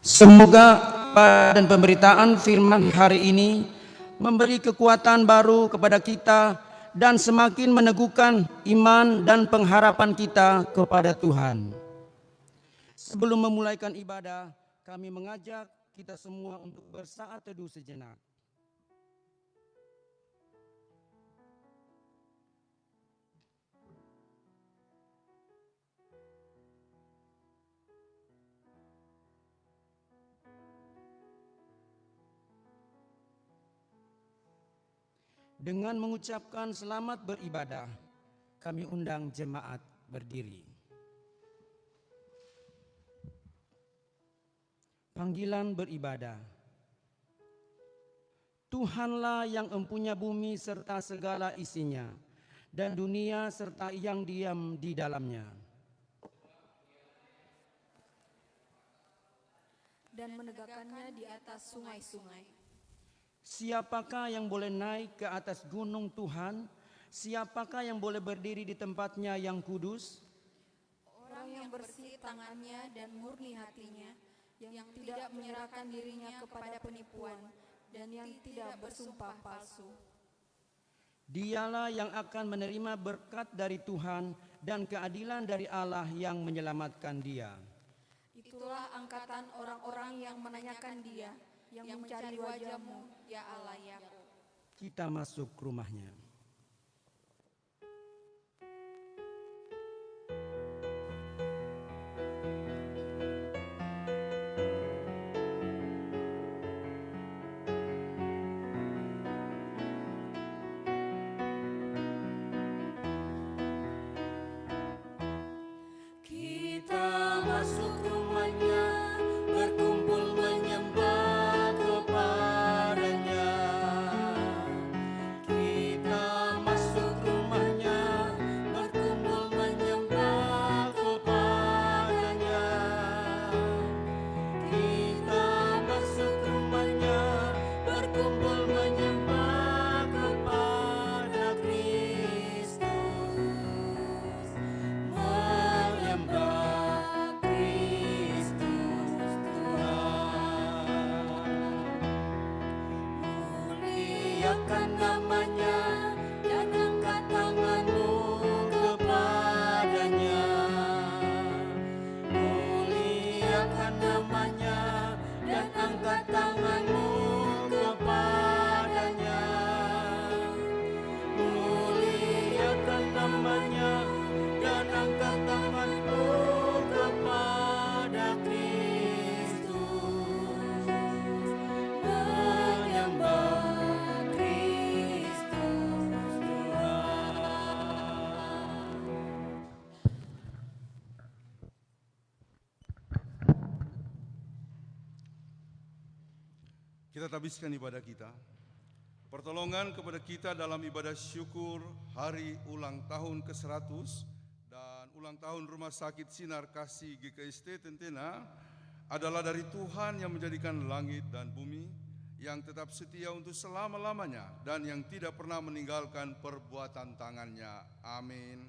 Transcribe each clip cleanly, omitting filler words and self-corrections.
Semoga dan pemberitaan firman hari ini memberi kekuatan baru kepada kita dan semakin meneguhkan iman dan pengharapan kita kepada Tuhan. Sebelum memulaikan ibadah, kami mengajak kita semua untuk bersaat teduh sejenak. Dengan mengucapkan selamat beribadah, kami undang jemaat berdiri. Panggilan beribadah. Tuhanlah yang empunya bumi serta segala isinya, dan dunia serta yang diam di dalamnya. Dan menegakkannya di atas sungai-sungai. Siapakah yang boleh naik ke atas gunung Tuhan? Siapakah yang boleh berdiri di tempatnya yang kudus? Orang yang bersih tangannya dan murni hatinya, yang tidak menyerahkan dirinya kepada penipuan, dan yang tidak bersumpah palsu. Dialah yang akan menerima berkat dari Tuhan dan keadilan dari Allah yang menyelamatkan dia. Itulah angkatan orang-orang yang menanyakan dia, yang mencari wajah-Mu, ya Allah Yakub. Kita masuk rumahnya. Kita masuk rumahnya, berkumpul menyembah kepadanya. Kita masuk rumahnya, berkumpul menyembah kepadanya. Kita masuk rumahnya, berkumpul menyembah kepada Kristus. Menyembah Kristus Tuhan. Muliakan namanya dan angkat tanganmu kepadanya. Muliakan namanya dan angkat tanganmu kepadanya. Muliakan namanya dan angkat tanganmu kepada Kristus. Menyembah Kristus Tuhan. Kita tabiskan ibadah kita. Pertolongan kepada kita dalam ibadah syukur hari ulang tahun ke-100 dan ulang tahun Rumah Sakit Sinar Kasih GKST Tentena adalah dari Tuhan yang menjadikan langit dan bumi, yang tetap setia untuk selama-lamanya dan yang tidak pernah meninggalkan perbuatan tangannya. Amin.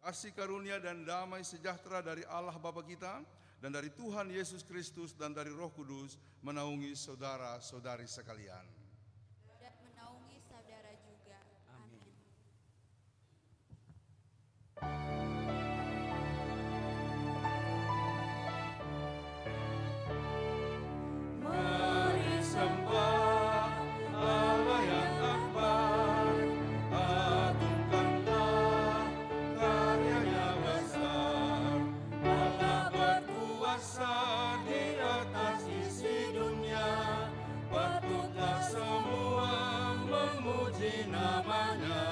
Kasih karunia dan damai sejahtera dari Allah Bapa kita dan dari Tuhan Yesus Kristus dan dari Roh Kudus menaungi saudara-saudari sekalian. Dan menaungi saudara juga. Amin. Mari sembah Allah yang akbar, agungkanlah karyanya besar. Allah berkuasa di atas isi dunia, patutlah semua memuji namanya.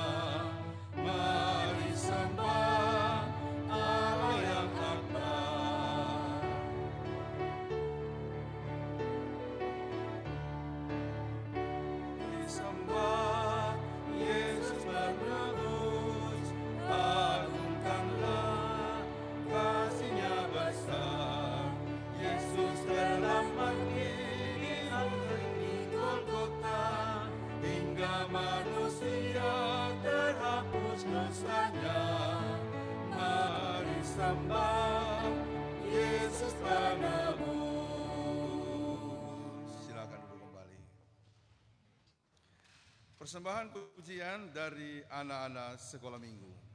Mari sembah Allah yang akbar. Disembah Yesus menebus, agungkanlah kasih-Nya besar. Yesus telah mati di Golgota, hingga manusia terhapus dosanya. Mari sembah Yesus penebus. Persembahan pujian dari anak-anak sekolah minggu.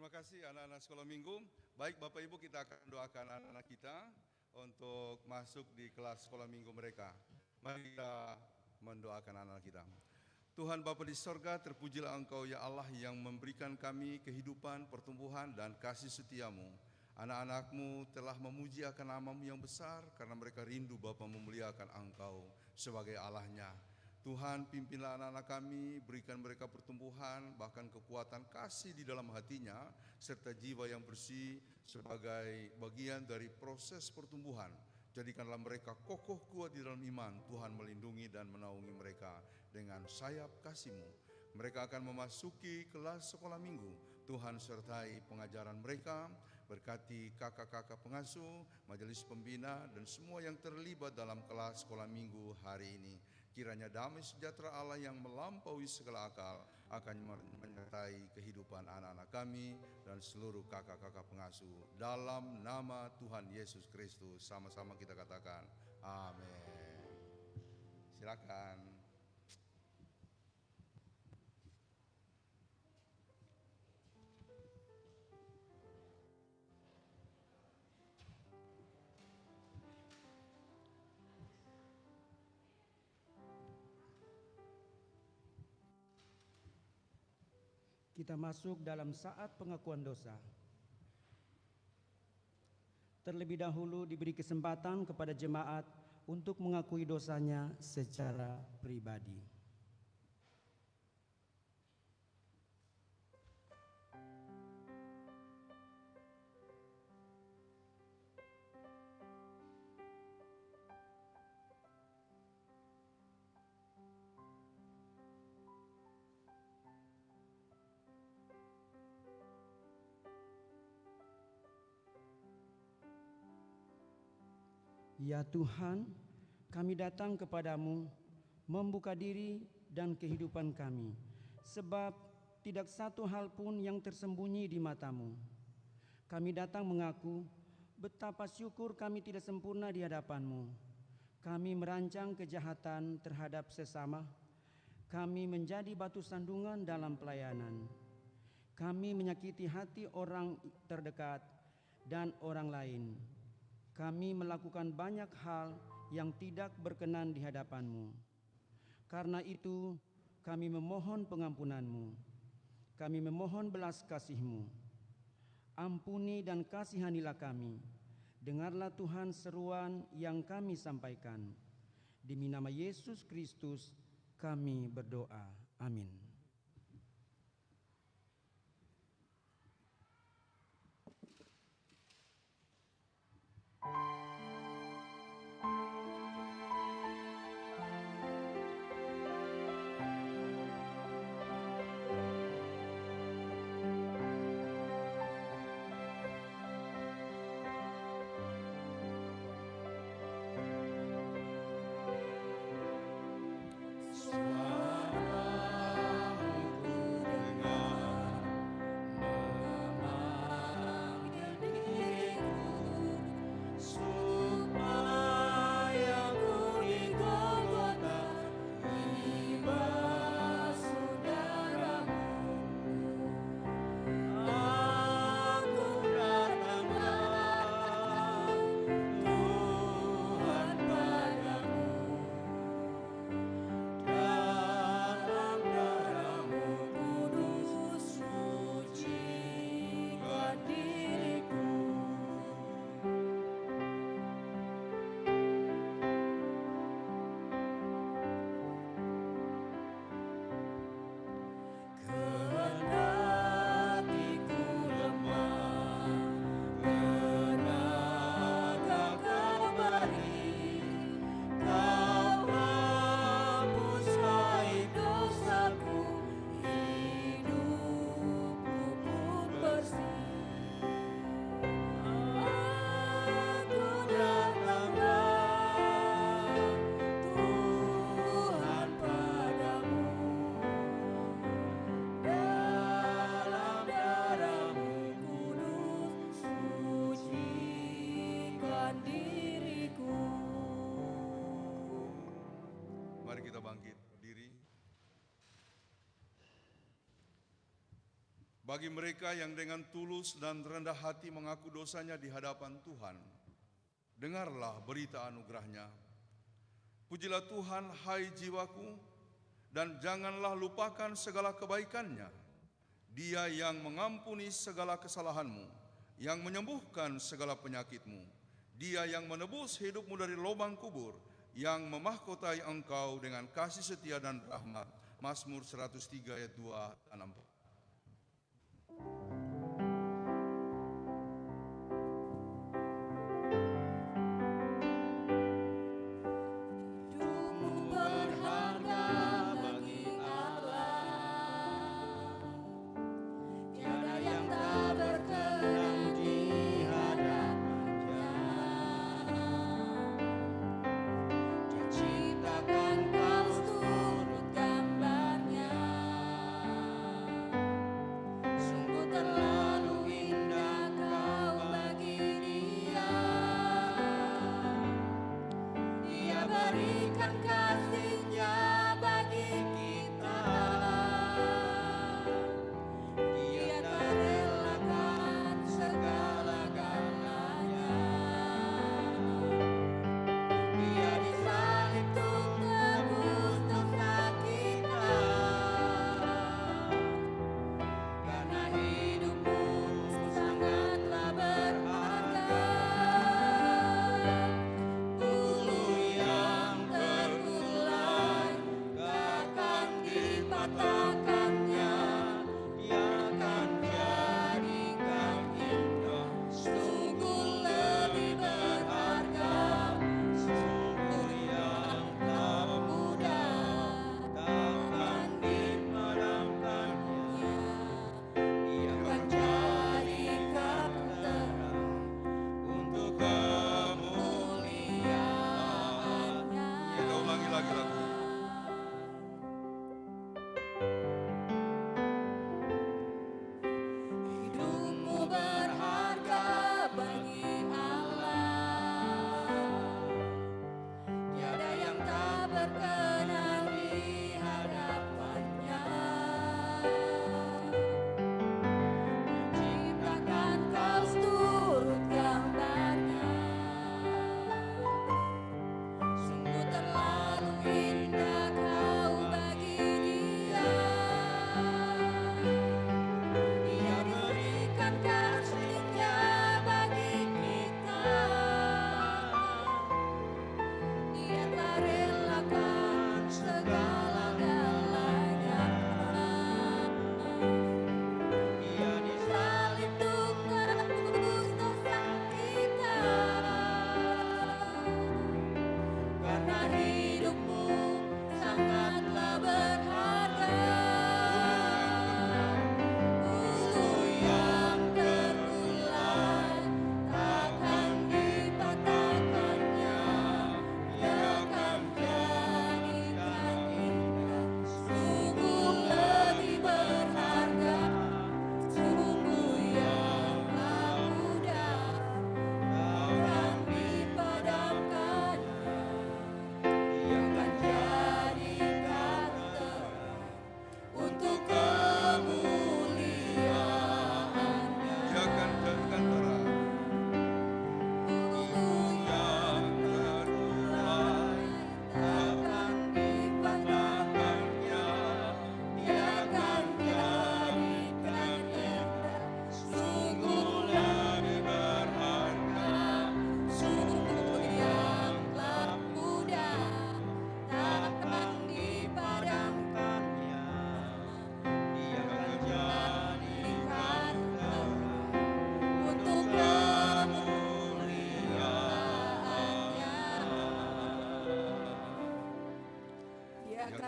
Terima kasih anak-anak sekolah minggu. Baik Bapak Ibu, kita akan doakan anak-anak kita untuk masuk di kelas sekolah minggu mereka. Mari kita mendoakan anak-anak kita. Tuhan Bapa di sorga, terpujilah Engkau ya Allah yang memberikan kami kehidupan, pertumbuhan, dan kasih setiamu. Anak-anakmu telah memuji akan nama-Mu yang besar karena mereka rindu Bapa memuliakan Engkau sebagai Allahnya. Tuhan, pimpinlah anak-anak kami, berikan mereka pertumbuhan, bahkan kekuatan kasih di dalam hatinya, serta jiwa yang bersih sebagai bagian dari proses pertumbuhan. Jadikanlah mereka kokoh kuat di dalam iman. Tuhan melindungi dan menaungi mereka dengan sayap kasih-Mu. Mereka akan memasuki kelas sekolah minggu. Tuhan sertai pengajaran mereka, berkati kakak-kakak pengasuh, majelis pembina, dan semua yang terlibat dalam kelas sekolah minggu hari ini. Kiranya damai sejahtera Allah yang melampaui segala akal akan menyertai kehidupan anak-anak kami dan seluruh kakak-kakak pengasuh. Dalam nama Tuhan Yesus Kristus, sama-sama kita katakan, amin. Silakan. Kita masuk dalam saat pengakuan dosa. Terlebih dahulu diberi kesempatan kepada jemaat untuk mengakui dosanya secara pribadi. Ya Tuhan, kami datang kepadamu, membuka diri dan kehidupan kami, sebab tidak satu hal pun yang tersembunyi di matamu. Kami datang mengaku betapa syukur kami tidak sempurna di hadapanmu. Kami merancang kejahatan terhadap sesama. Kami menjadi batu sandungan dalam pelayanan. Kami menyakiti hati orang terdekat dan orang lain. Kami melakukan banyak hal yang tidak berkenan di hadapanmu. Karena itu, kami memohon pengampunanmu. Kami memohon belas kasih-Mu. Ampuni dan kasihanilah kami. Dengarlah Tuhan seruan yang kami sampaikan. Demi nama Yesus Kristus kami berdoa. Amin. Bagi mereka yang dengan tulus dan rendah hati mengaku dosanya di hadapan Tuhan, dengarlah berita anugerah-Nya. Pujilah Tuhan, hai jiwaku, dan janganlah lupakan segala kebaikan-Nya. Dia yang mengampuni segala kesalahanmu, yang menyembuhkan segala penyakitmu. Dia yang menebus hidupmu dari lubang kubur, yang memahkotai engkau dengan kasih setia dan rahmat. Mazmur 103 ayat 2 dan 4.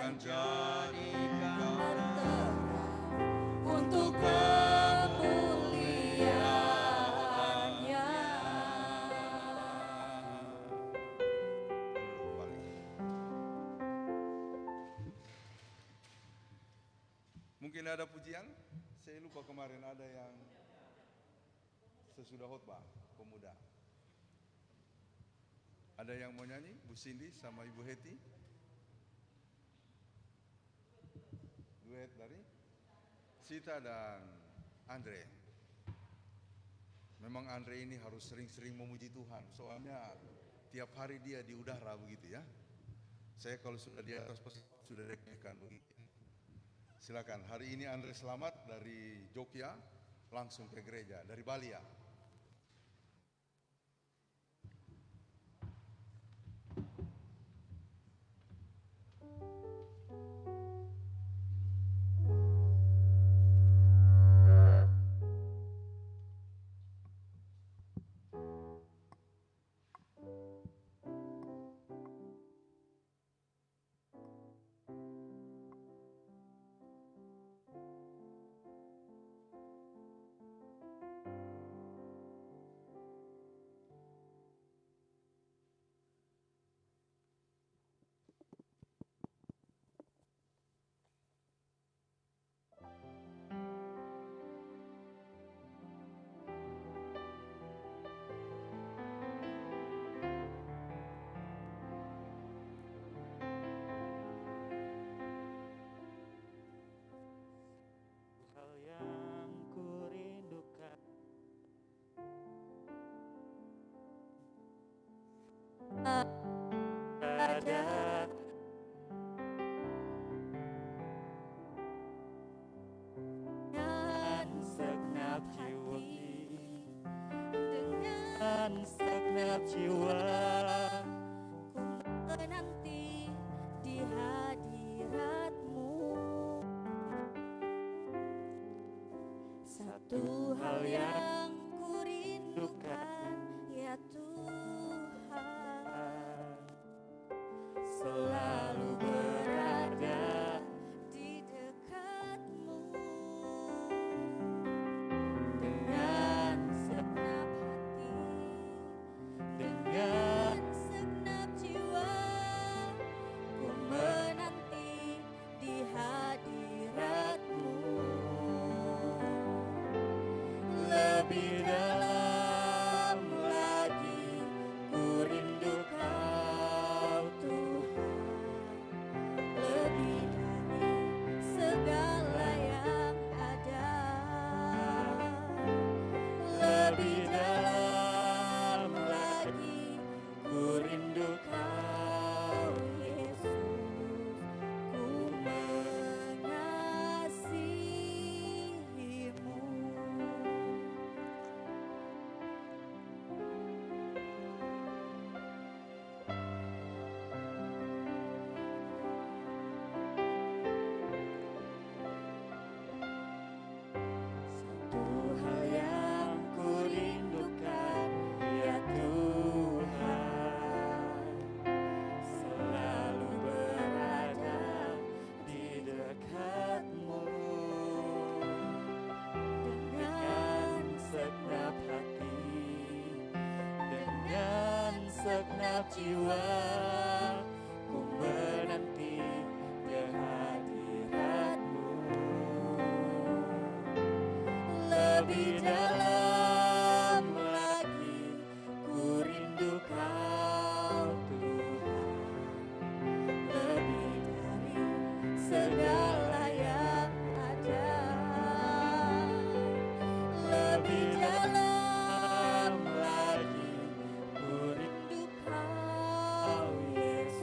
akan jadikan untuk kemuliaan-Nya. Mungkin ada pujian? Saya lupa kemarin ada yang sesudah khotbah pemuda. Ada yang mau nyanyi? Bu Cindy sama Ibu Heti? Duet dari Sita dan Andre. Memang Andre ini harus sering-sering memuji Tuhan, soalnya tiap hari dia di udara begitu ya. Saya kalau sudah di atas pesawat sudah deg-degan begitu. Silakan, hari ini Andre selamat dari Jogja langsung ke gereja dari Bali ya. Hal yang kurindukan ada dengan segenap jiwa, dengan segenap jiwa Ku menanti di hadirat-Mu. Satu hal yang ku rindukan, ya Tuhan, selalu berada di dekat-Mu. Dengan segenap hati, dengan segenap jiwa, ku menanti di hadirat-Mu. Lebih dalam lagi ku rindu Kau Tuhan, lebih dari segala yang ada. Lebih dalam lagi ku rindu Kau Yesus, ku mengasihi-Mu. Satu hal yang ku rindukan, ya Tuhan, selalu berada di dekat-Mu. Dengan segenap hati, dengan segenap jiwa, ku menanti kehadirat-Mu. Lebih dalam lagi ku rindu Kau Tuhan, lebih dari segala yang ada. Lebih dalam lagi ku rindu Kau Yesus,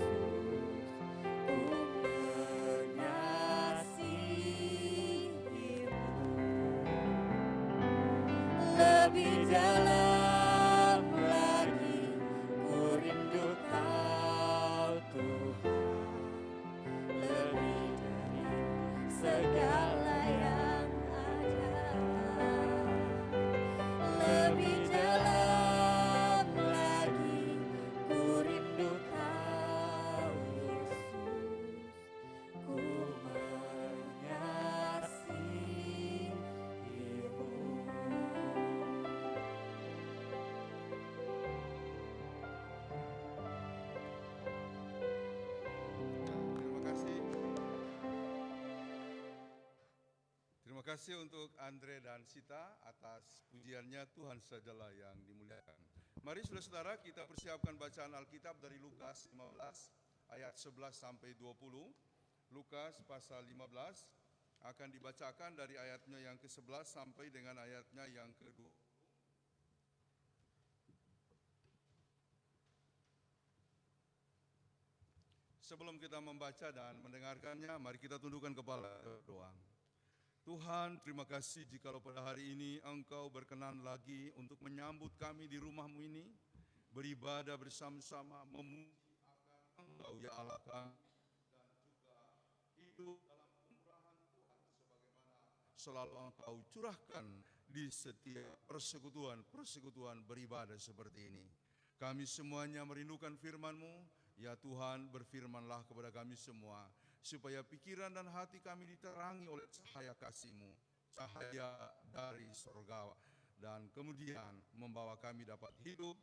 kasih untuk Andre dan Sita atas pujiannya. Tuhan sajalah yang dimuliakan. Mari saudara-saudara kita persiapkan bacaan Alkitab dari Lukas 15 ayat 11 sampai 20. Lukas pasal 15 akan dibacakan dari ayatnya yang ke-11 sampai dengan ayatnya yang ke-20. Sebelum kita membaca dan mendengarkannya, mari kita tundukkan kepala berdoa. Tuhan, terima kasih jikalau pada hari ini Engkau berkenan lagi untuk menyambut kami di rumah-Mu ini, beribadah bersama-sama, memuji akan Engkau ya Allah kami, dan juga hidup dalam kemurahan Tuhan sebagaimana selalu Engkau curahkan di setiap persekutuan beribadah seperti ini. Kami semuanya merindukan firman-Mu, ya Tuhan, berfirmanlah kepada kami semua, supaya pikiran dan hati kami diterangi oleh cahaya kasih-Mu, cahaya dari surga, dan kemudian membawa kami dapat hidup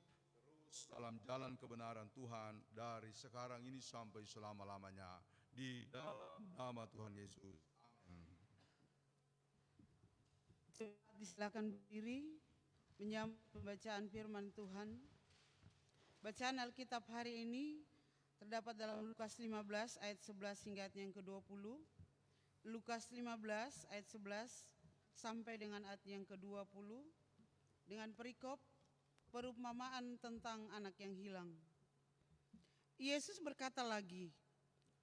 terus dalam jalan kebenaran Tuhan dari sekarang ini sampai selama-lamanya. Di dalam nama Tuhan Yesus. Amin. Disilakan berdiri menyambut pembacaan firman Tuhan. Bacaan Alkitab hari ini terdapat dalam Lukas 15 ayat 11 hingga ayat yang ke-20. Lukas 15 ayat 11 sampai dengan ayat yang ke-20 dengan perikop perumpamaan tentang anak yang hilang. Yesus berkata lagi,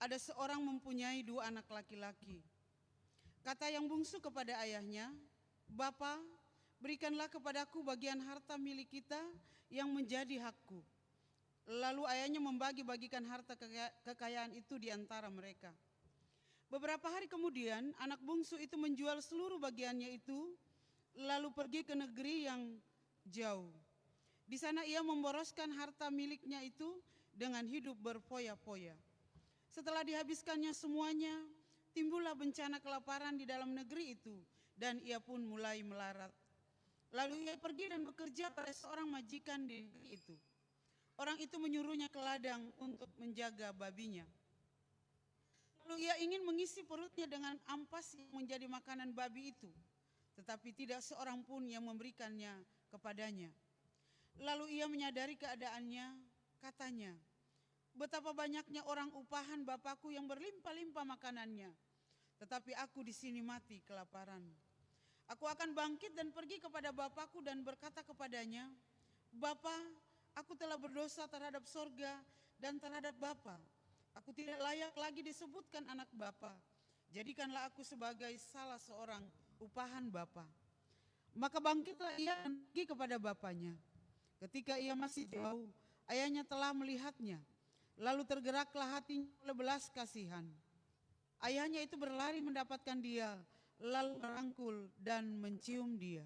ada seorang mempunyai 2 anak laki-laki. Kata yang bungsu kepada ayahnya, Bapa, berikanlah kepadaku bagian harta milik kita yang menjadi hakku. Lalu ayahnya membagi-bagikan harta kekayaan itu di antara mereka. Beberapa hari kemudian, anak bungsu itu menjual seluruh bagiannya itu, lalu pergi ke negeri yang jauh. Di sana ia memboroskan harta miliknya itu dengan hidup berfoya-foya. Setelah dihabiskannya semuanya, timbullah bencana kelaparan di dalam negeri itu, dan ia pun mulai melarat. Lalu ia pergi dan bekerja pada seorang majikan di negeri itu. Orang itu menyuruhnya ke ladang untuk menjaga babinya. Lalu ia ingin mengisi perutnya dengan ampas yang menjadi makanan babi itu, tetapi tidak seorang pun yang memberikannya kepadanya. Lalu ia menyadari keadaannya, katanya, betapa banyaknya orang upahan Bapakku yang berlimpah-limpah makanannya, tetapi aku di sini mati kelaparan. Aku akan bangkit dan pergi kepada Bapakku dan berkata kepadanya, Bapa, aku telah berdosa terhadap sorga dan terhadap Bapa. Aku tidak layak lagi disebutkan anak Bapa. Jadikanlah aku sebagai salah seorang upahan Bapa. Maka bangkitlah ia dan pergi kepada bapanya. Ketika ia masih jauh, ayahnya telah melihatnya. Lalu tergeraklah hatinya oleh belas kasihan. Ayahnya itu berlari mendapatkan dia, lalu merangkul dan mencium dia.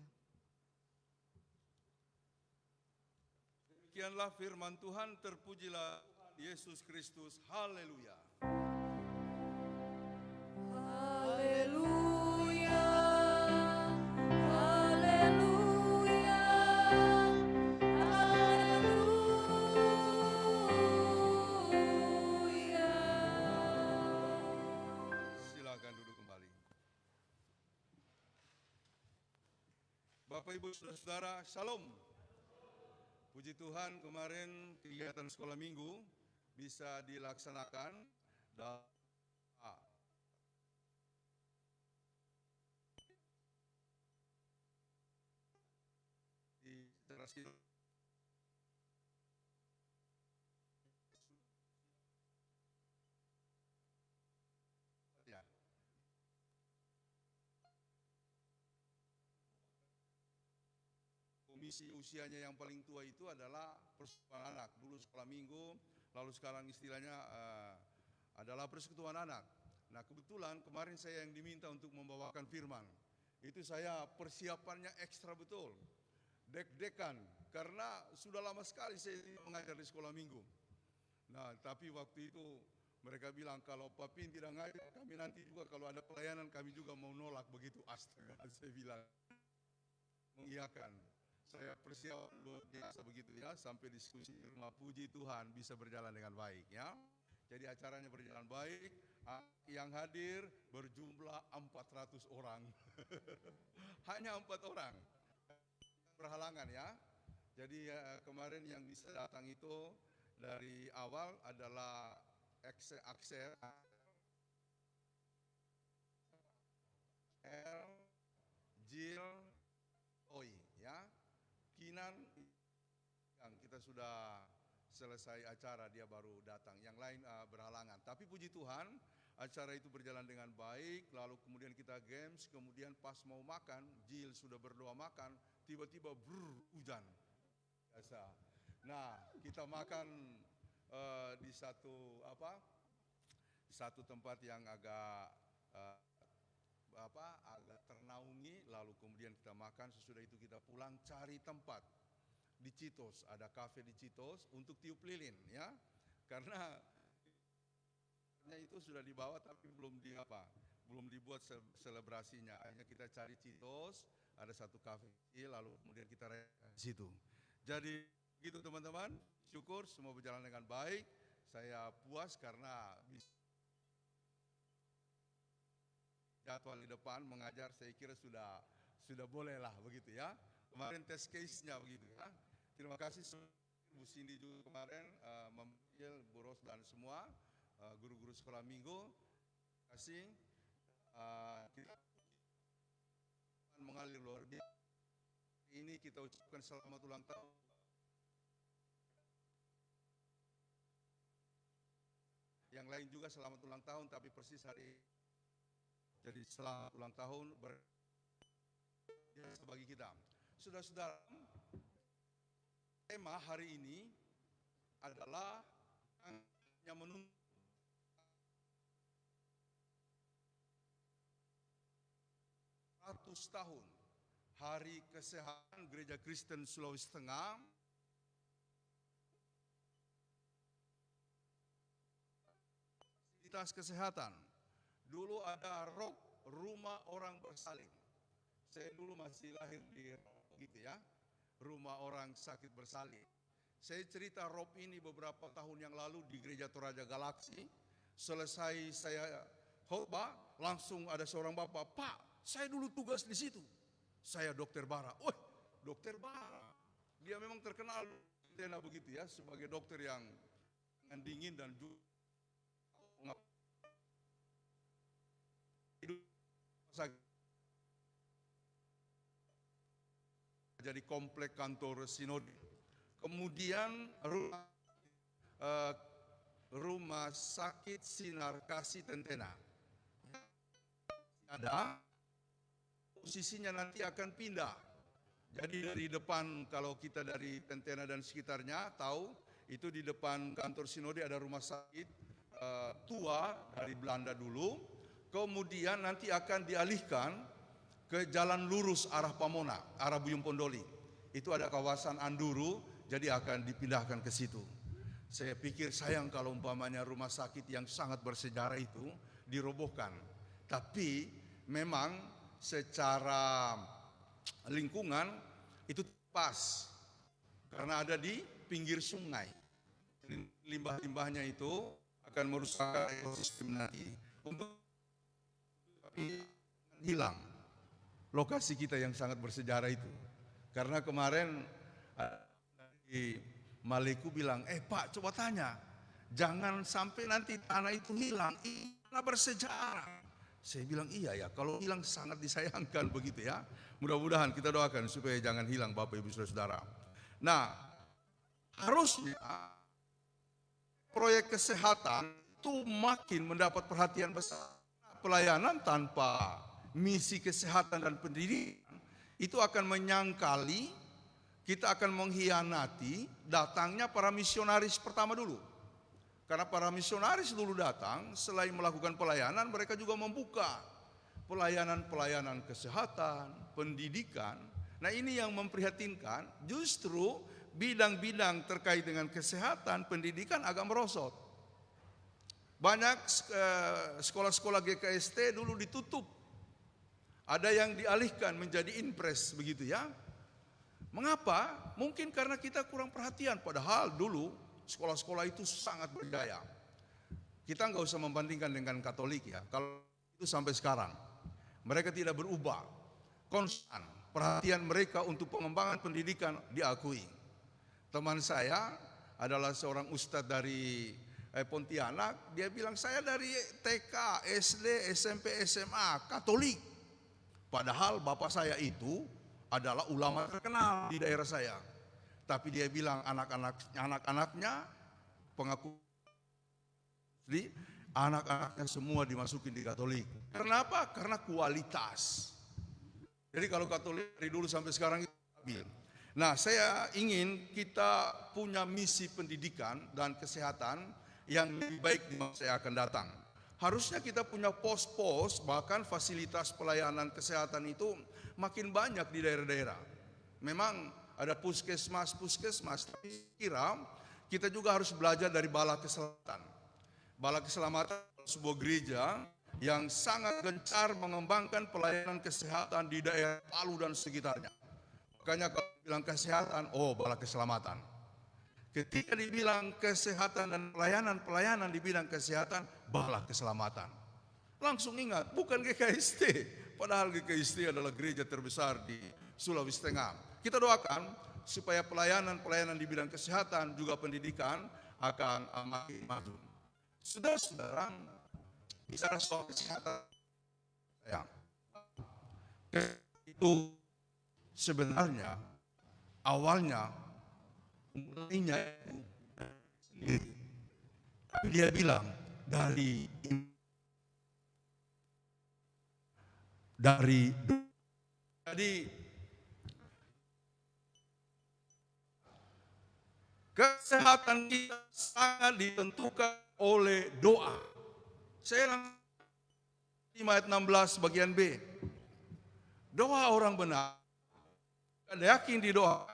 Demikianlah firman Tuhan, terpujilah Yesus Kristus. Haleluya. Haleluya, haleluya, haleluya. Silakan duduk kembali. Bapak Ibu Saudara-saudara, Shalom. Puji Tuhan, kemarin kegiatan sekolah minggu bisa dilaksanakan dan di generasi ya. Komisi usianya yang paling tua itu adalah persekutuan anak. Dulu sekolah minggu, lalu sekarang istilahnya adalah persekutuan anak. Nah kebetulan kemarin saya yang diminta untuk membawakan firman. Itu saya persiapannya ekstra betul. Deg-degan, karena sudah lama sekali saya mengajar di sekolah minggu. Nah tapi waktu itu mereka bilang kalau Papin tidak ngajar, kami nanti juga kalau ada pelayanan kami juga mau nolak begitu. Astaga, saya bilang mengiyakan. Saya persiapan luar biasa begitu ya, sampai diskusi di rumah. Puji Tuhan bisa berjalan dengan baik ya. Jadi acaranya berjalan baik, Yang hadir berjumlah 400 orang. Hanya 4 orang. Berhalangan ya. Jadi kemarin yang bisa datang itu dari awal adalah Axel, Jill, Oi ya. Kinan yang kita sudah selesai acara dia baru datang. Yang lain berhalangan. Tapi puji Tuhan, acara itu berjalan dengan baik. Lalu kemudian kita games, kemudian pas mau makan, Jill sudah berdoa makan, tiba-tiba hujan. Biasa. Nah, kita makan di satu tempat yang agak agak ternaungi, lalu kemudian kita makan, sesudah itu kita pulang cari tempat di Citos, ada kafe di Citos untuk tiup lilin ya. Karena itu sudah dibawa tapi belum dibuat selebrasinya. Akhirnya kita cari Citos, ada satu kafe lalu kemudian kita di situ. Jadi gitu teman-teman, syukur semua berjalan dengan baik. Saya puas karena jadwal di depan mengajar saya kira sudah boleh lah begitu ya. Kemarin tes case-nya begitu ya. Terima kasih Bu Cindy juga kemarin memanggil Bu Ros dan semua guru-guru sekolah minggu. Terima kasih. Kita mengalir luar biasa. Ini kita ucapkan selamat ulang tahun. Yang lain juga selamat ulang tahun tapi persis hari ini. Jadi selamat ulang tahun biasa bagi kita. Saudara-saudara, tema hari ini adalah yang menunggu 100 tahun Hari Kesehatan Gereja Kristen Sulawesi Tengah. Fasilitas kesehatan. Dulu ada rumah orang bersalin. Saya dulu masih lahir di gitu ya, rumah orang sakit bersalin. Saya cerita ROP ini beberapa tahun yang lalu di Gereja Toraja Galaksi. Selesai saya khotbah, langsung ada seorang bapak, Pak, saya dulu tugas di situ. Saya Dokter Bara. Oh, Dokter Bara. Dia memang terkenal begitu ya, sebagai dokter yang dingin dan juga jadi komplek kantor sinode. Kemudian rumah sakit Sinar Kasih Tentena. Ada posisinya nanti akan pindah. Jadi dari depan, kalau kita dari Tentena dan sekitarnya tahu, itu di depan kantor sinode ada rumah sakit tua dari Belanda dulu. Kemudian nanti akan dialihkan ke jalan lurus arah Pamona, arah Buyung Pondoli. Itu ada kawasan Anduru, jadi akan dipindahkan ke situ. Saya pikir sayang kalau umpamanya rumah sakit yang sangat bersejarah itu dirobohkan. Tapi memang secara lingkungan itu pas. Karena ada di pinggir sungai. Limbah-limbahnya itu akan merusak ekosistem nanti. Tapi hilang lokasi kita yang sangat bersejarah itu. Karena kemarin di Maleku bilang, Pak coba tanya, jangan sampai nanti tanah itu hilang, tanah bersejarah. Saya bilang iya ya, kalau hilang sangat disayangkan begitu ya. Mudah-mudahan kita doakan supaya jangan hilang Bapak Ibu Saudara. Nah, harusnya proyek kesehatan itu makin mendapat perhatian besar. Pelayanan tanpa misi kesehatan dan pendidikan itu akan menyangkali, kita akan mengkhianati datangnya para misionaris pertama dulu. Karena para misionaris dulu datang, selain melakukan pelayanan, mereka juga membuka pelayanan-pelayanan kesehatan, pendidikan. Nah ini yang memprihatinkan, justru bidang-bidang terkait dengan kesehatan, pendidikan agak merosot. Banyak sekolah-sekolah GKST dulu ditutup. Ada yang dialihkan menjadi impres begitu ya. Mengapa? Mungkin karena kita kurang perhatian. Padahal dulu sekolah-sekolah itu sangat berdaya. Kita nggak usah membandingkan dengan Katolik ya. Kalau itu sampai sekarang, mereka tidak berubah. Konstan, perhatian mereka untuk pengembangan pendidikan diakui. Teman saya adalah seorang ustadz dari Pontianak. Dia bilang, saya dari TK, SD, SMP, SMA, Katolik. Padahal bapak saya itu adalah ulama terkenal di daerah saya. Tapi dia bilang anak-anaknya pengaku anak-anaknya semua dimasukin di Katolik. Kenapa? Karena kualitas. Jadi kalau Katolik dari dulu sampai sekarang itu stabil. Nah, saya ingin kita punya misi pendidikan dan kesehatan yang lebih baik di masa yang akan datang. Harusnya kita punya pos-pos, bahkan fasilitas pelayanan kesehatan itu makin banyak di daerah-daerah. Memang ada puskesmas, tapi kira kita juga harus belajar dari Bala Keselamatan. Bala Keselamatan sebuah gereja yang sangat gencar mengembangkan pelayanan kesehatan di daerah Palu dan sekitarnya. Makanya kalau bilang kesehatan, oh Bala Keselamatan. Ketika dibilang kesehatan dan pelayanan di bidang kesehatan, Bala Keselamatan. Langsung ingat, bukan GKST. Padahal GKST adalah gereja terbesar di Sulawesi Tengah. Kita doakan supaya pelayanan di bidang kesehatan juga pendidikan akan makin maju. Saudara-saudara, bicara soal kesehatan, ya, itu sebenarnya awalnya mulainya tapi dia bilang dari jadi kesehatan kita sangat ditentukan oleh doa. Saya 5 ayat 16 bagian B. Doa orang benar, ada yakin di doa.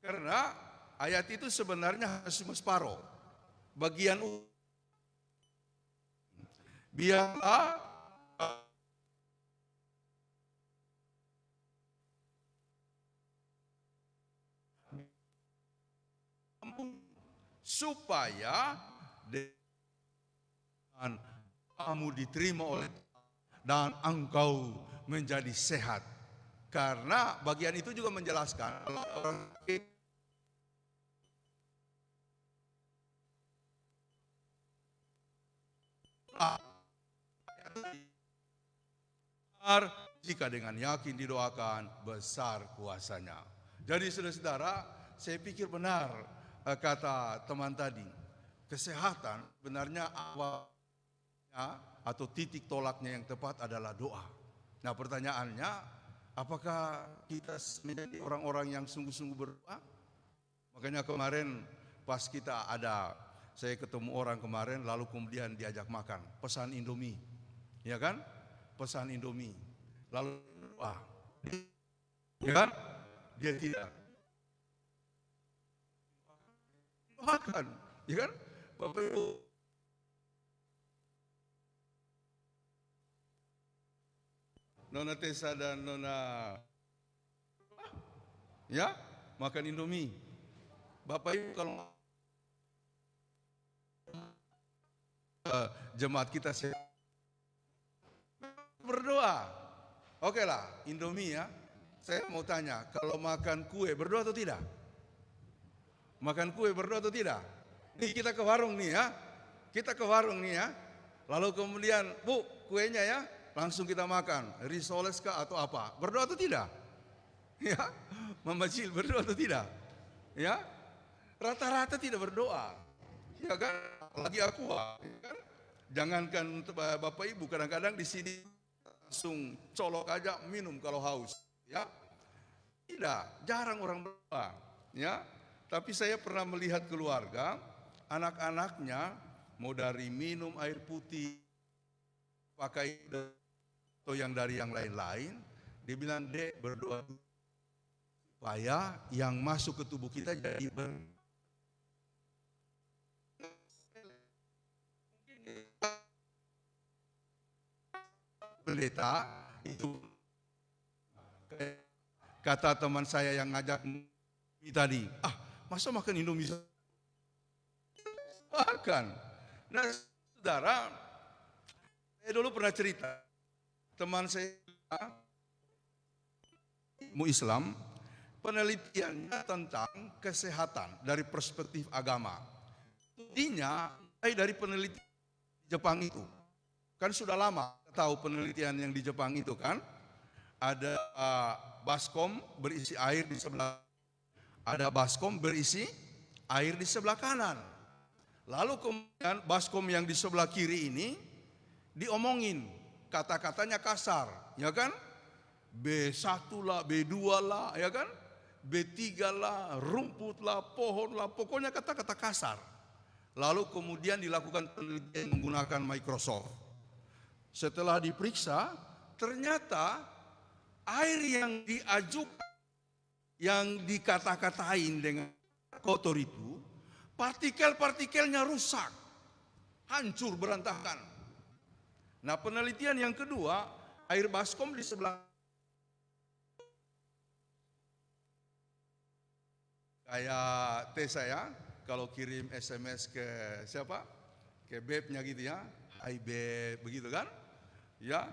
Karena ayat itu sebenarnya hanya separuh. Bagian biarlah supaya kamu diterima oleh dan engkau menjadi sehat. Karena bagian itu juga menjelaskan kalau orang jika dengan yakin didoakan, besar kuasanya. Jadi saudara-saudara, saya pikir benar kata teman tadi, kesehatan benarnya awalnya atau titik tolaknya yang tepat adalah doa. Nah pertanyaannya, apakah kita menjadi orang-orang yang sungguh-sungguh berdoa? Makanya kemarin pas saya ketemu orang kemarin, lalu kemudian diajak makan, pesan Indomie, ya kan? Pesan Indomie, lalu doa, ya kan? Dia tidak makan, ya kan? Bapak Ibu, Nona Tessa dan Nona, ya, makan Indomie. Bapak Ibu kalau jemaat kita berdoa, oke lah, Indomie ya. Saya mau tanya, kalau makan kue berdoa atau tidak? Makan kue berdoa atau tidak? Nih kita ke warung nih ya, lalu kemudian, Bu, kuenya ya, langsung kita makan, risoles kah atau apa? Berdoa atau tidak? Ya, Mama Cil berdoa atau tidak? Ya, rata-rata tidak berdoa, ya kan? Apalagi aku, ya kan? Jangankan Bapak Ibu, kadang-kadang di sini langsung colok aja minum kalau haus, ya. Tidak, jarang orang berdoa, ya. Tapi saya pernah melihat keluarga, anak-anaknya mau dari minum air putih, pakai atau yang dari yang lain-lain, dia bilang, Dek, berdoa supaya yang masuk ke tubuh kita jadi pendeta. Itu kata teman saya yang ngajak tadi, masa makan Indomie Bahkan, nah saudara, saya dulu pernah cerita, teman saya ilmu Islam, penelitiannya tentang kesehatan dari perspektif agama. Studinya dari penelitian di Jepang itu. Kan sudah lama tahu penelitian yang di Jepang itu kan. Ada baskom berisi air di sebelah, ada baskom berisi air di sebelah kanan. Lalu kemudian baskom yang di sebelah kiri ini diomongin, kata-katanya kasar, ya kan? B1 lah, B2 lah, ya kan? B3 lah, rumput lah, pohon lah, pokoknya kata-kata kasar. Lalu kemudian dilakukan penelitian menggunakan Microsoft. Setelah diperiksa, ternyata air yang diajukan, yang dikata-katain dengan kotor itu, partikel-partikelnya rusak, hancur berantakan. Nah, penelitian yang kedua, air baskom di sebelah kayak saya kalau kirim SMS ke siapa? Ke bebnya gitu ya. Hai beb, begitu kan? Ya.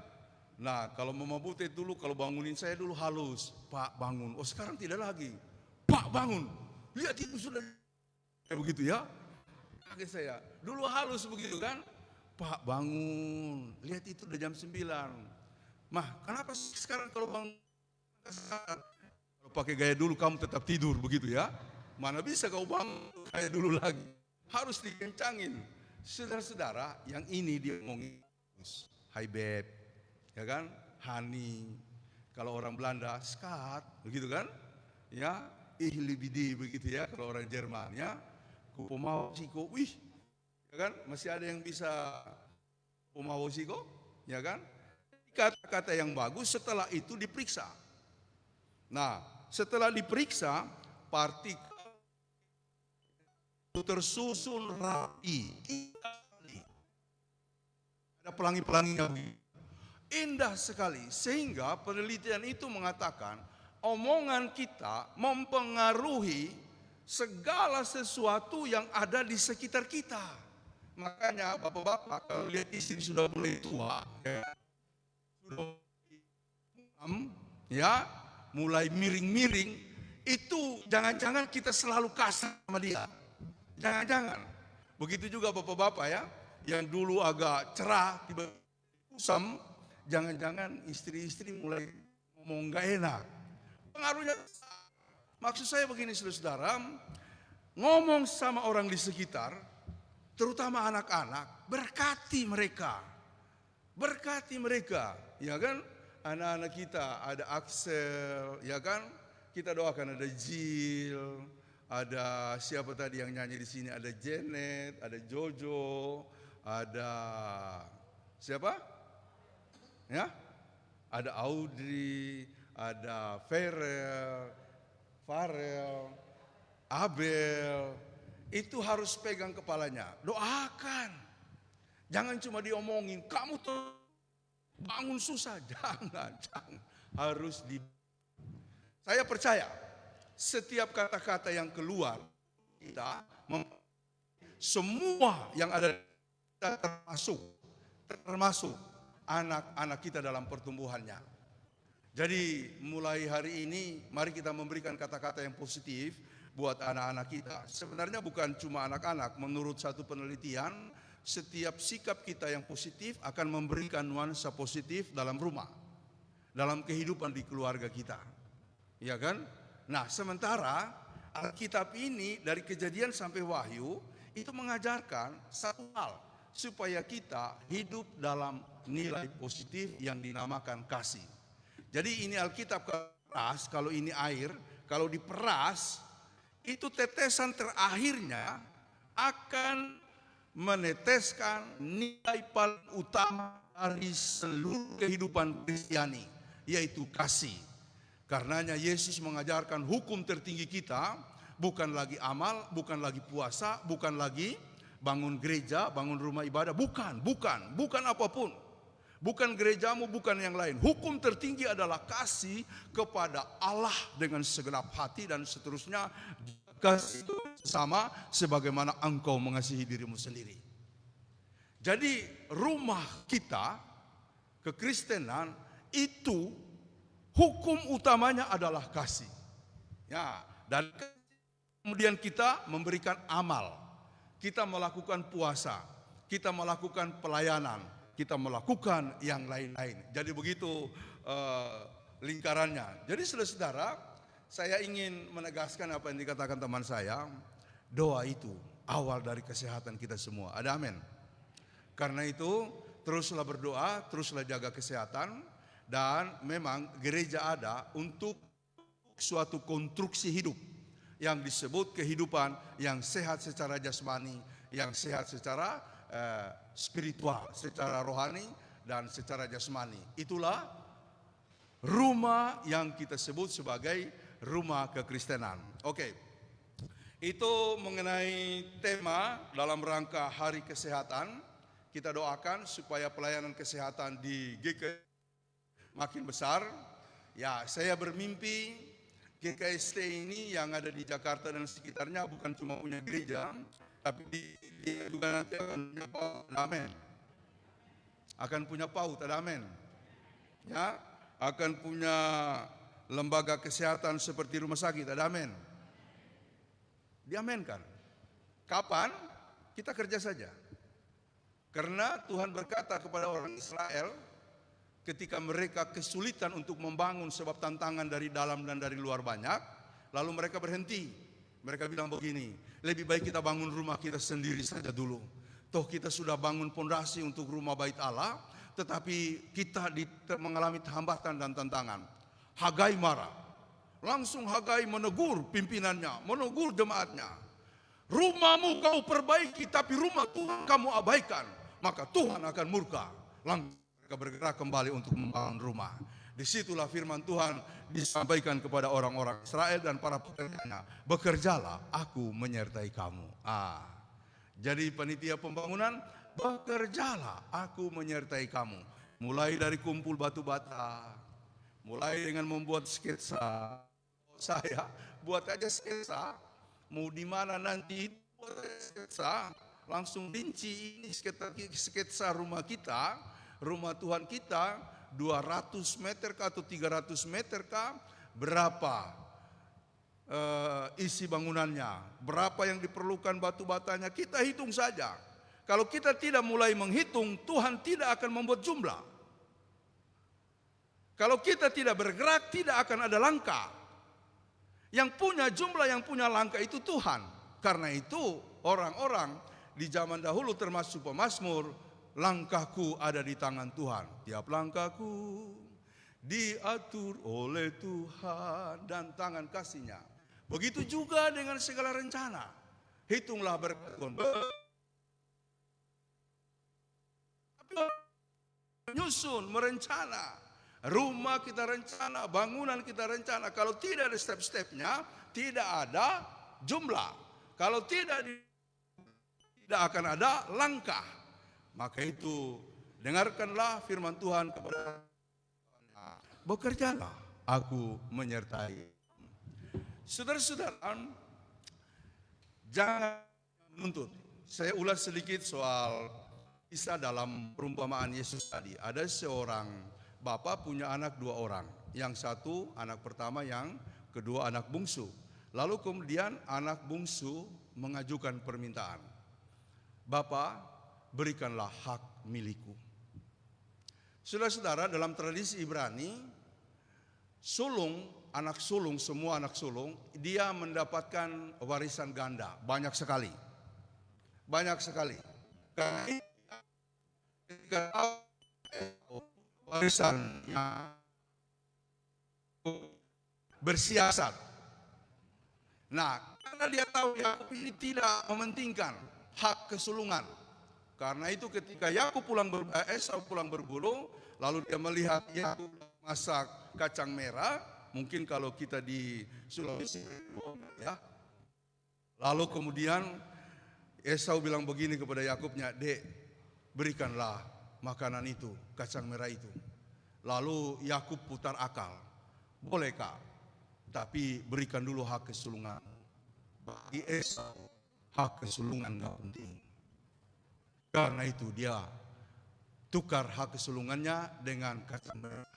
Nah, kalau Mama Butet dulu kalau bangunin saya dulu halus, Pak bangun. Oh, sekarang tidak lagi. Pak bangun. Lihat itu sudah begitu ya. Kaget saya. Dulu halus begitu kan? Pak bangun. Lihat itu udah jam 9. Mah, kenapa sekarang kalau bangun kalau pakai gaya dulu kamu tetap tidur begitu ya? Mana bisa kau bangun kayak dulu lagi? Harus dikencangin. Saudara-saudara, yang ini dia ngomongin hai beb, ya kan? Hani. Kalau orang Belanda skat, begitu kan? Ya, ih libidi begitu ya kalau orang Jerman ya. Kupomau siko, wih, ya kan? Masih ada yang bisa kupomau siko, ya kan? Kata-kata yang bagus setelah itu diperiksa. Nah, setelah diperiksa, partikel tersusun rapi. Ada pelangi-pelanginya. Indah sekali. Sehingga penelitian itu mengatakan omongan kita mempengaruhi segala sesuatu yang ada di sekitar kita. Makanya bapak-bapak kalau lihat istri sudah mulai tua, ya, mulai miring-miring, itu jangan-jangan kita selalu kasar sama dia. Jangan-jangan. Begitu juga bapak-bapak ya, yang dulu agak cerah, tiba-tiba kusam, jangan-jangan istri-istri mulai ngomong gak enak. Pengaruhnya, maksud saya begini saudara, ngomong sama orang di sekitar, terutama anak-anak, berkati mereka. Berkati mereka, ya kan? Anak-anak kita ada Axel, ya kan? Kita doakan ada Jill, ada siapa tadi yang nyanyi di sini? Ada Janet, ada Jojo, ada siapa? Ya, ada Audrey, ada Farel, Abel. Itu harus pegang kepalanya. Doakan, jangan cuma diomongin. Kamu tuh bangun susah, jangan. Harus di. Saya percaya setiap kata-kata yang keluar kita, semua yang ada termasuk anak-anak kita dalam pertumbuhannya. Jadi mulai hari ini mari kita memberikan kata-kata yang positif buat anak-anak kita. Sebenarnya bukan cuma anak-anak, menurut satu penelitian setiap sikap kita yang positif akan memberikan nuansa positif dalam rumah, dalam kehidupan di keluarga kita. Ya kan? Nah, sementara Alkitab ini dari Kejadian sampai Wahyu itu mengajarkan satu hal, supaya kita hidup dalam nilai positif yang dinamakan kasih. Jadi ini Alkitab keras, kalau ini air, kalau diperas itu tetesan terakhirnya akan meneteskan nilai paling utama dari seluruh kehidupan Kristiani, yaitu kasih. Karenanya Yesus mengajarkan hukum tertinggi kita bukan lagi amal, bukan lagi puasa, bukan lagi bangun gereja, bangun rumah ibadah, bukan apapun. Bukan gerejamu, bukan yang lain. Hukum tertinggi adalah kasih kepada Allah dengan segenap hati dan seterusnya, Kasih sama sebagaimana engkau mengasihi dirimu sendiri. Jadi rumah kita, kekristenan itu hukum utamanya adalah kasih. Ya, dan kemudian kita memberikan amal. Kita melakukan puasa, kita melakukan pelayanan, kita melakukan yang lain-lain. Jadi begitu lingkarannya. Jadi saudara-saudara, saya ingin menegaskan apa yang dikatakan teman saya. Doa itu awal dari kesehatan kita semua. Ada amin. Karena itu teruslah berdoa, teruslah jaga kesehatan. Dan memang gereja ada untuk suatu konstruksi hidup yang disebut kehidupan yang sehat secara jasmani, yang sehat secara spiritual, secara rohani dan secara jasmani. Itulah rumah yang kita sebut sebagai rumah kekristenan. Oke, itu mengenai tema dalam rangka Hari Kesehatan. Kita doakan supaya pelayanan kesehatan di GKI makin besar. Ya, saya bermimpi GKST ini yang ada di Jakarta dan sekitarnya bukan cuma punya gereja, tapi dia juga nanti akan punya PAUD, amin. Akan punya PAUD, amin. Ya, akan punya lembaga kesehatan seperti rumah sakit, amin. Diamenkan. Kapan? Kita kerja saja. Karena Tuhan berkata kepada orang Israel, ketika mereka kesulitan untuk membangun sebab tantangan dari dalam dan dari luar banyak, lalu mereka berhenti. Mereka bilang begini, lebih baik kita bangun rumah kita sendiri saja dulu. Toh kita sudah bangun pondasi untuk rumah bait Allah, tetapi kita mengalami hambatan dan tantangan. Hagai marah. Langsung Hagai menegur pimpinannya, menegur jemaatnya. Rumahmu kau perbaiki, tapi rumah Tuhan kamu abaikan, maka Tuhan akan murka. Langsung bergerak kembali untuk membangun rumah. Disitulah firman Tuhan disampaikan kepada orang-orang Israel dan para pekerjanya. Bekerjalah, aku menyertai kamu. Jadi panitia pembangunan, bekerjalah, aku menyertai kamu. Mulai dari kumpul batu bata, mulai dengan membuat sketsa. Saya buat aja sketsa, mau di mana nanti buat sketsa, langsung rinci ini sketsa rumah kita. Rumah Tuhan kita 200 meter kah atau 300 meter kah? Berapa isi bangunannya? Berapa yang diperlukan batu batanya? Kita hitung saja. Kalau kita tidak mulai menghitung, Tuhan tidak akan membuat jumlah. Kalau kita tidak bergerak, tidak akan ada langkah. Yang punya jumlah, yang punya langkah itu Tuhan. Karena itu orang-orang di zaman dahulu termasuk pemazmur, langkahku ada di tangan Tuhan. Tiap langkahku diatur oleh Tuhan dan tangan kasih-Nya. Begitu juga dengan segala rencana. Hitunglah berkat menyusun, merencana. Rumah kita rencana, bangunan kita rencana. Kalau tidak ada step-stepnya, tidak ada jumlah. Kalau tidak akan ada langkah. Maka itu dengarkanlah firman Tuhan kepada bekerjalah, aku menyertai. Saudara-saudara, jangan menuntut. Saya ulas sedikit soal kisah dalam perumpamaan Yesus tadi. Ada seorang bapak punya anak 2 orang. Yang satu anak pertama, yang kedua anak bungsu. Lalu kemudian anak bungsu mengajukan permintaan. Bapak, berikanlah hak milikku. Saudara-saudara, dalam tradisi Ibrani, anak sulung, semua anak sulung, dia mendapatkan warisan ganda, banyak sekali. Banyak sekali. Karena warisannya bersiasat. Nah, karena dia tahu Yakub ini tidak mementingkan hak kesulungan. Karena itu ketika Esau pulang berburu, lalu dia melihat Yakub masak kacang merah, mungkin kalau kita di Sulawesi, ya. Lalu kemudian Esau bilang begini kepada Yakubnya, "Dek, berikanlah makanan itu, kacang merah itu." Lalu Yakub putar akal, "Boleh Kak, tapi berikan dulu hak kesulungan." bagi Esau hak kesulungan gak penting. Karena itu dia tukar hak kesulungannya dengan kacang merah.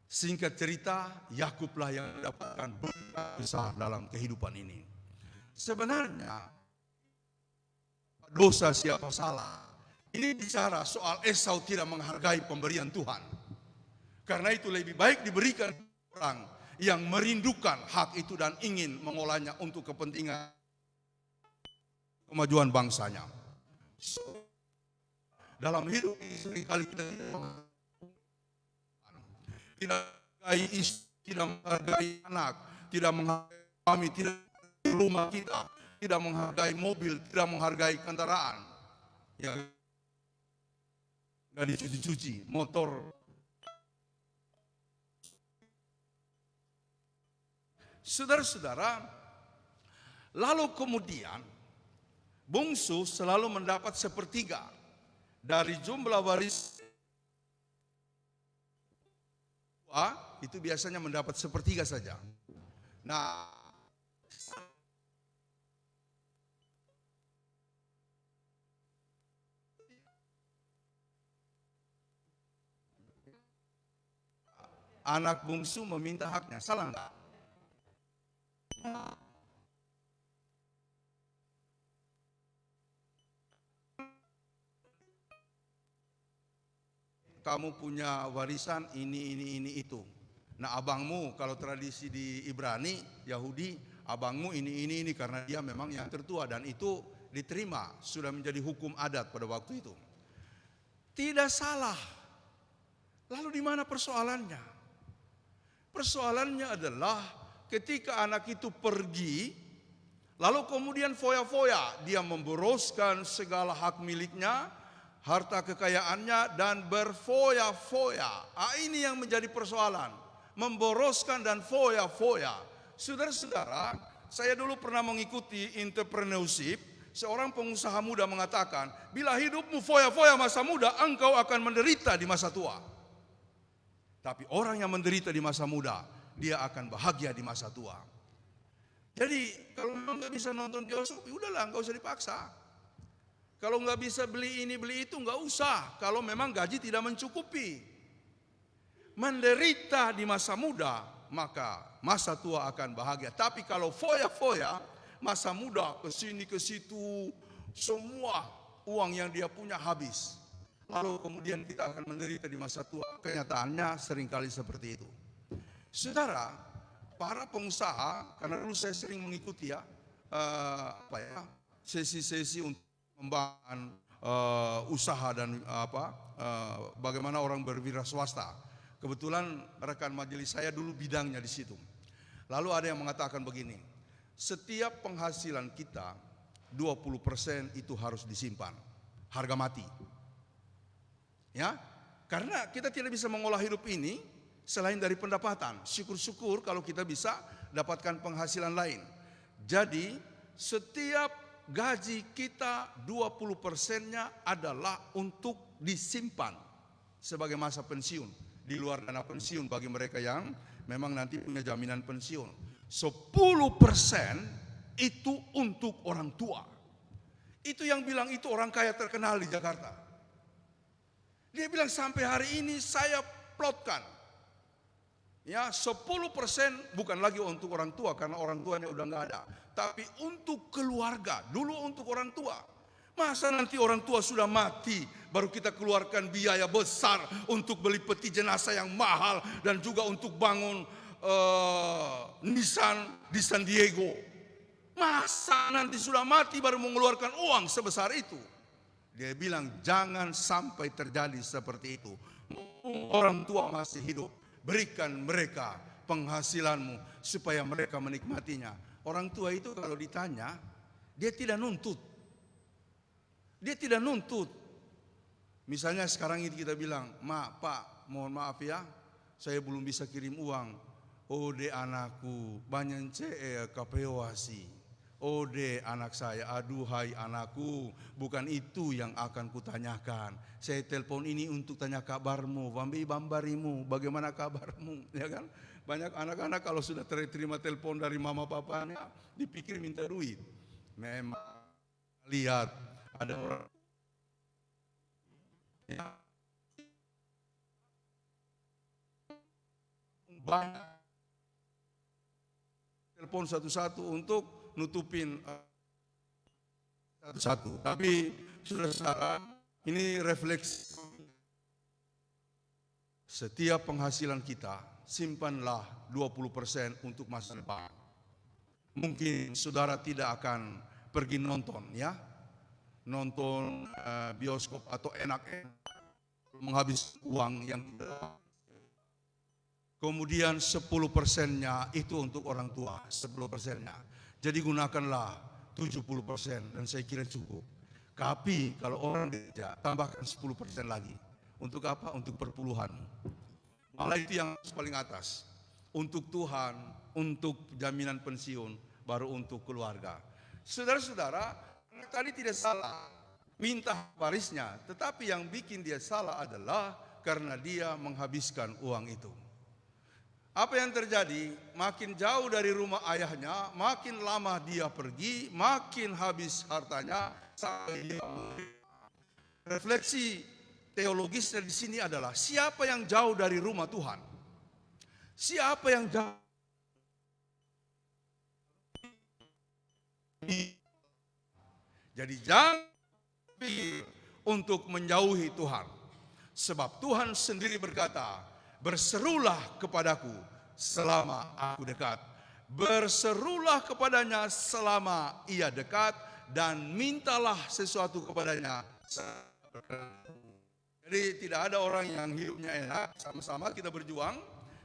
Singkat cerita, Yakublah yang mendapatkan berkat besar dalam kehidupan ini. Sebenarnya dosa siapa salah. Ini bicara soal Esau tidak menghargai pemberian Tuhan. Karena itu lebih baik diberikan orang yang merindukan hak itu dan ingin mengolahnya untuk kepentingan kemajuan bangsanya. Dalam hidup ini seringkali kita tidak menghargai istri, tidak menghargai anak, tidak menghargai suami, tidak menghargai rumah kita, tidak menghargai mobil, tidak menghargai kendaraan. Ya, nggak dicuci-cuci, motor. Saudara-saudara, lalu kemudian bungsu selalu mendapat sepertiga dari jumlah waris. Itu biasanya mendapat sepertiga saja. Nah, anak bungsu meminta haknya, salah enggak? Kamu punya warisan ini itu. Nah, abangmu kalau tradisi di Ibrani, Yahudi, abangmu ini karena dia memang yang tertua dan itu diterima, sudah menjadi hukum adat pada waktu itu. Tidak salah. Lalu di mana persoalannya? Persoalannya adalah ketika anak itu pergi, lalu kemudian foya-foya, dia memboroskan segala hak miliknya, harta kekayaannya dan berfoya-foya. Ini yang menjadi persoalan, memboroskan dan foya-foya. Saudara-saudara, saya dulu pernah mengikuti entrepreneurship. Seorang pengusaha muda mengatakan, bila hidupmu foya-foya masa muda, engkau akan menderita di masa tua. Tapi orang yang menderita di masa muda, dia akan bahagia di masa tua. Jadi kalau memang nggak bisa nonton bioskop, udahlah, nggak usah dipaksa. Kalau nggak bisa beli ini beli itu, nggak usah. Kalau memang gaji tidak mencukupi, menderita di masa muda, maka masa tua akan bahagia. Tapi kalau foya-foya, masa muda ke sini ke situ, semua uang yang dia punya habis. Lalu kemudian kita akan menderita di masa tua. Kenyataannya seringkali seperti itu. Saudara, para pengusaha, karena dulu saya sering mengikuti sesi-sesi untuk membangun usaha dan bagaimana orang berwira swasta. Kebetulan rekan majelis saya dulu bidangnya di situ. Lalu ada yang mengatakan begini, setiap penghasilan kita 20% itu harus disimpan, harga mati. Ya, karena kita tidak bisa mengolah hidup ini selain dari pendapatan. Syukur-syukur kalau kita bisa dapatkan penghasilan lain. Jadi setiap gaji kita 20%-nya adalah untuk disimpan sebagai masa pensiun. Di luar dana pensiun bagi mereka yang memang nanti punya jaminan pensiun. 10% itu untuk orang tua. Itu yang bilang itu orang kaya terkenal di Jakarta. Dia bilang sampai hari ini saya plotkan. Ya, 10% bukan lagi untuk orang tua karena orang tuanya udah nggak ada, tapi untuk keluarga. Dulu untuk orang tua. Masa nanti orang tua sudah mati baru kita keluarkan biaya besar untuk beli peti jenazah yang mahal dan juga untuk bangun Nissan di San Diego. Masa nanti sudah mati baru mengeluarkan uang sebesar itu? Dia bilang jangan sampai terjadi seperti itu. Orang tua masih hidup, berikan mereka penghasilanmu supaya mereka menikmatinya. Orang tua itu kalau ditanya, dia tidak nuntut. Dia tidak nuntut. Misalnya sekarang ini kita bilang, "Ma, Pak, mohon maaf ya, saya belum bisa kirim uang." "Ode anakku, banyak kapeoasi." "Ode anak saya, aduhai anakku, bukan itu yang akan kutanyakan. Saya telepon ini untuk tanya kabarmu, bambarimu, bagaimana kabarmu?" Ya kan? Banyak anak-anak kalau sudah terima telepon dari mama papanya, dipikir minta duit. Memang lihat ada orang banyak telepon satu-satu untuk nutupin satu-satu. Tapi saudara, ini refleks setiap penghasilan kita, simpanlah 20% untuk masa depan. Mungkin saudara tidak akan pergi nonton ya, nonton bioskop atau enak-enak, menghabis uang yang kemudian 10%-nya itu untuk orang tua, 10%-nya. Jadi gunakanlah 70% dan saya kira cukup. Tapi kalau orang gereja tambahkan 10% lagi. Untuk apa? Untuk perpuluhan. Malah itu yang paling atas. Untuk Tuhan, untuk jaminan pensiun, baru untuk keluarga. Saudara-saudara, tadi tidak salah minta warisnya, tetapi yang bikin dia salah adalah karena dia menghabiskan uang itu. Apa yang terjadi? Makin jauh dari rumah ayahnya, makin lama dia pergi, makin habis hartanya sampai dia. Refleksi teologisnya di sini adalah siapa yang jauh dari rumah Tuhan? Siapa yang jauh? Jadi jangan pikir untuk menjauhi Tuhan. Sebab Tuhan sendiri berkata, berserulah kepadaku selama aku dekat. Berserulah kepadanya selama ia dekat dan mintalah sesuatu kepadanya. Jadi tidak ada orang yang hidupnya enak, sama-sama kita berjuang.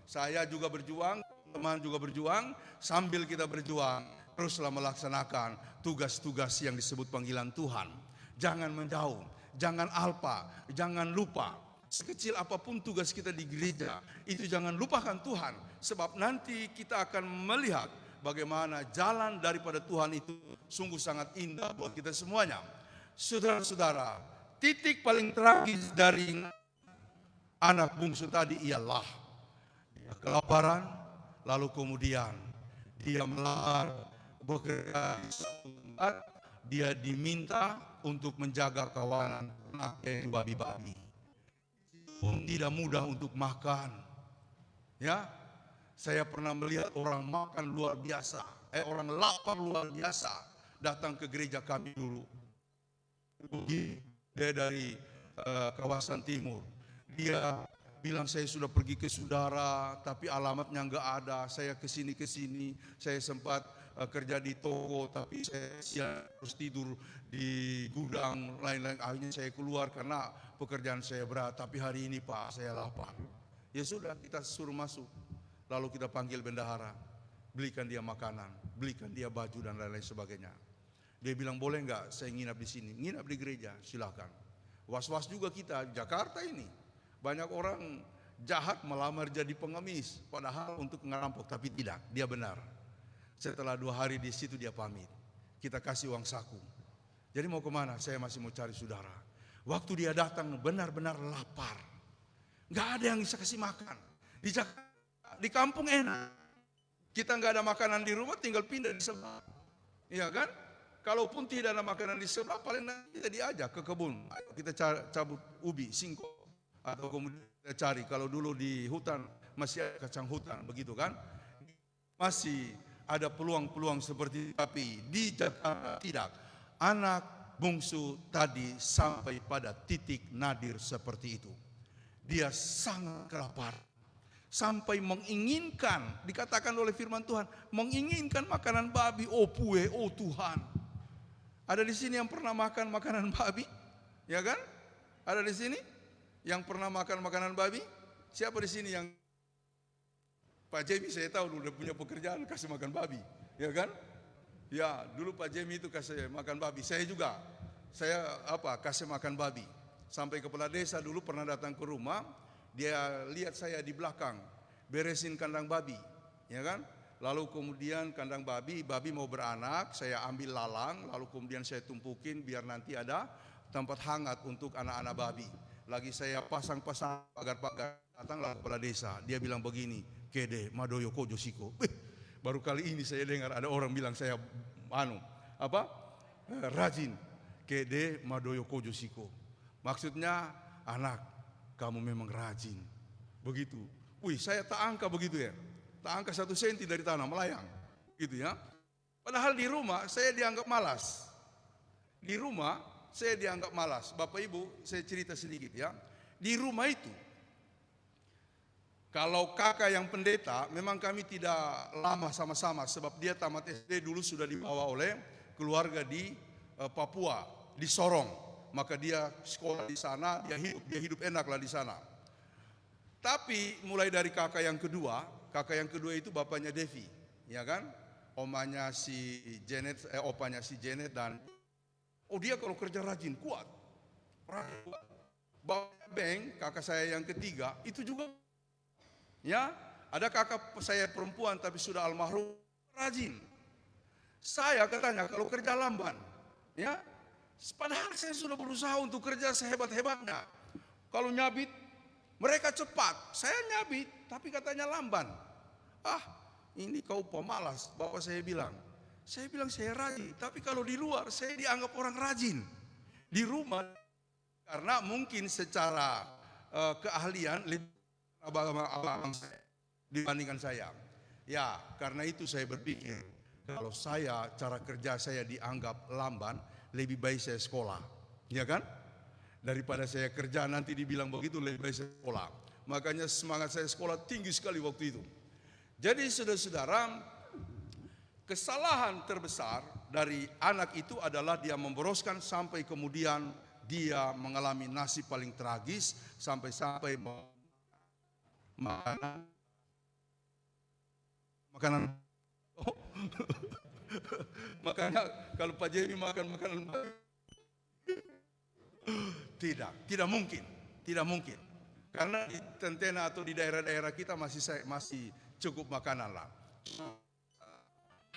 Saya juga berjuang, teman juga berjuang, sambil kita berjuang teruslah melaksanakan tugas-tugas yang disebut panggilan Tuhan. Jangan menjauh, jangan alpa, jangan lupa. Sekecil apapun tugas kita di gereja, itu jangan lupakan Tuhan. Sebab nanti kita akan melihat bagaimana jalan daripada Tuhan itu sungguh sangat indah buat kita semuanya. Saudara-saudara, titik paling tragis dari anak bungsu tadi ialah dia kelaparan, lalu kemudian dia melamar bekerja di suatu tempat, dia diminta untuk menjaga kawanan ternak babi-babi. Tidak mudah untuk makan. Ya, saya pernah melihat orang makan luar biasa, orang lapar luar biasa datang ke gereja kami dulu. Dia dari kawasan timur. Dia bilang saya sudah pergi ke saudara, tapi alamatnya enggak ada. Saya kesini, saya sempat kerja di toko, tapi saya harus tidur di gudang lain-lain. Akhirnya saya keluar karena pekerjaan saya berat. Tapi hari ini Pak, saya lapar. Ya sudah, kita suruh masuk. Lalu kita panggil bendahara, belikan dia makanan, belikan dia baju dan lain-lain sebagainya. Dia bilang, boleh enggak saya nginap di sini? Nginap di gereja, silakan. Was-was juga kita, Jakarta ini. Banyak orang jahat melamar jadi pengemis, padahal untuk ngerampok, tapi tidak, dia benar. Setelah 2 hari di situ dia pamit. Kita kasih uang saku. Jadi mau kemana? Saya masih mau cari saudara. Waktu dia datang benar-benar lapar. Gak ada yang bisa kasih makan. Di Jakarta, di kampung enak. Kita gak ada makanan di rumah, tinggal pindah di sebelah. Iya kan? Kalaupun tidak ada makanan di sebelah, paling nanti kita diajak ke kebun. Ayo kita cabut ubi, singkong. Atau kemudian kita cari, kalau dulu di hutan masih ada kacang hutan, begitu kan? Masih ada peluang-peluang seperti itu, tapi di Jakarta tidak. Anak bungsu tadi sampai pada titik nadir seperti itu. Dia sangat kelaparan. Sampai menginginkan, dikatakan oleh firman Tuhan, menginginkan makanan babi. Oh pue, oh Tuhan. Ada di sini yang pernah makan makanan babi? Ya kan? Ada di sini yang pernah makan makanan babi? Siapa di sini yang Pak Jemi saya tahu dulu punya pekerjaan kasih makan babi, ya kan? Ya, dulu Pak Jemi itu kasih makan babi. Saya juga, kasih makan babi. Sampai kepala desa dulu pernah datang ke rumah, dia lihat saya di belakang beresin kandang babi, ya kan? Lalu kemudian kandang babi mau beranak, saya ambil lalang, lalu kemudian saya tumpukin biar nanti ada tempat hangat untuk anak-anak babi. Lagi saya pasang-pasang pagar-pagar, datanglah kepala desa, dia bilang begini, kede madoyo kojo siko. Baru kali ini saya dengar ada orang bilang saya rajin, kede madoyo kojo siko. Maksudnya anak, kamu memang rajin. Begitu. Wih, saya tak angka begitu ya. Tak angka 1 senti dari tanah melayang. Gitu ya. Padahal di rumah saya dianggap malas. Di rumah saya dianggap malas. Bapak Ibu, saya cerita sedikit ya. Di rumah itu, kalau kakak yang pendeta, memang kami tidak lama sama-sama. Sebab dia tamat SD dulu sudah dibawa oleh keluarga di Papua, di Sorong. Maka dia sekolah di sana, dia hidup enaklah di sana. Tapi mulai dari kakak yang kedua itu bapaknya Devi, ya kan? Opanya si Janet dan dia kalau kerja rajin, kuat. Bapak Beng, kakak saya yang ketiga, itu juga ya, ada kakak saya perempuan tapi sudah almarhum, rajin. Saya katanya kalau kerja lamban, ya, padahal saya sudah berusaha untuk kerja sehebat-hebatnya. Kalau nyabit, mereka cepat, saya nyabit, tapi katanya lamban. Ini kau pemalas, bapak saya bilang. Saya bilang saya rajin, tapi kalau di luar saya dianggap orang rajin. Di rumah, karena mungkin secara keahlian lebih abang saya dibandingkan saya. Ya, karena itu saya berpikir, kalau saya cara kerja saya dianggap lamban, lebih baik saya sekolah, ya kan? Daripada saya kerja nanti dibilang begitu, lebih baik saya sekolah. Makanya semangat saya sekolah tinggi sekali waktu itu. Jadi saudara-saudara, kesalahan terbesar dari anak itu adalah dia memboroskan sampai kemudian dia mengalami nasib paling tragis sampai makanan. Makanya kalau Pak Jemi makan makanan tidak mungkin. Karena di Tentena atau di daerah-daerah kita masih cukup makanan lah.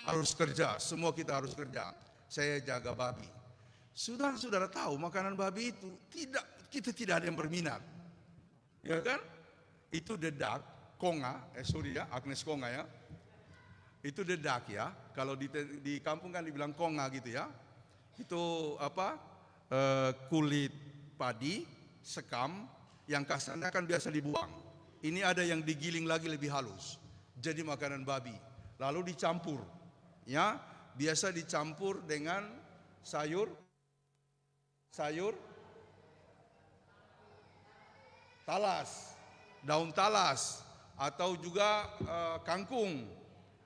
Harus kerja, semua kita harus kerja. Saya jaga babi. Saudara-saudara tahu makanan babi itu kita tidak ada yang berminat. Ya kan? Itu dedak, konga, Agnes konga ya. Itu dedak ya. Kalau di kampung kan dibilang konga gitu ya. Itu kulit padi, sekam, yang kasarnya kan biasa dibuang. Ini ada yang digiling lagi lebih halus. Jadi makanan babi. Lalu dicampur. Ya, biasa dicampur dengan sayur talas, daun talas, atau juga kangkung.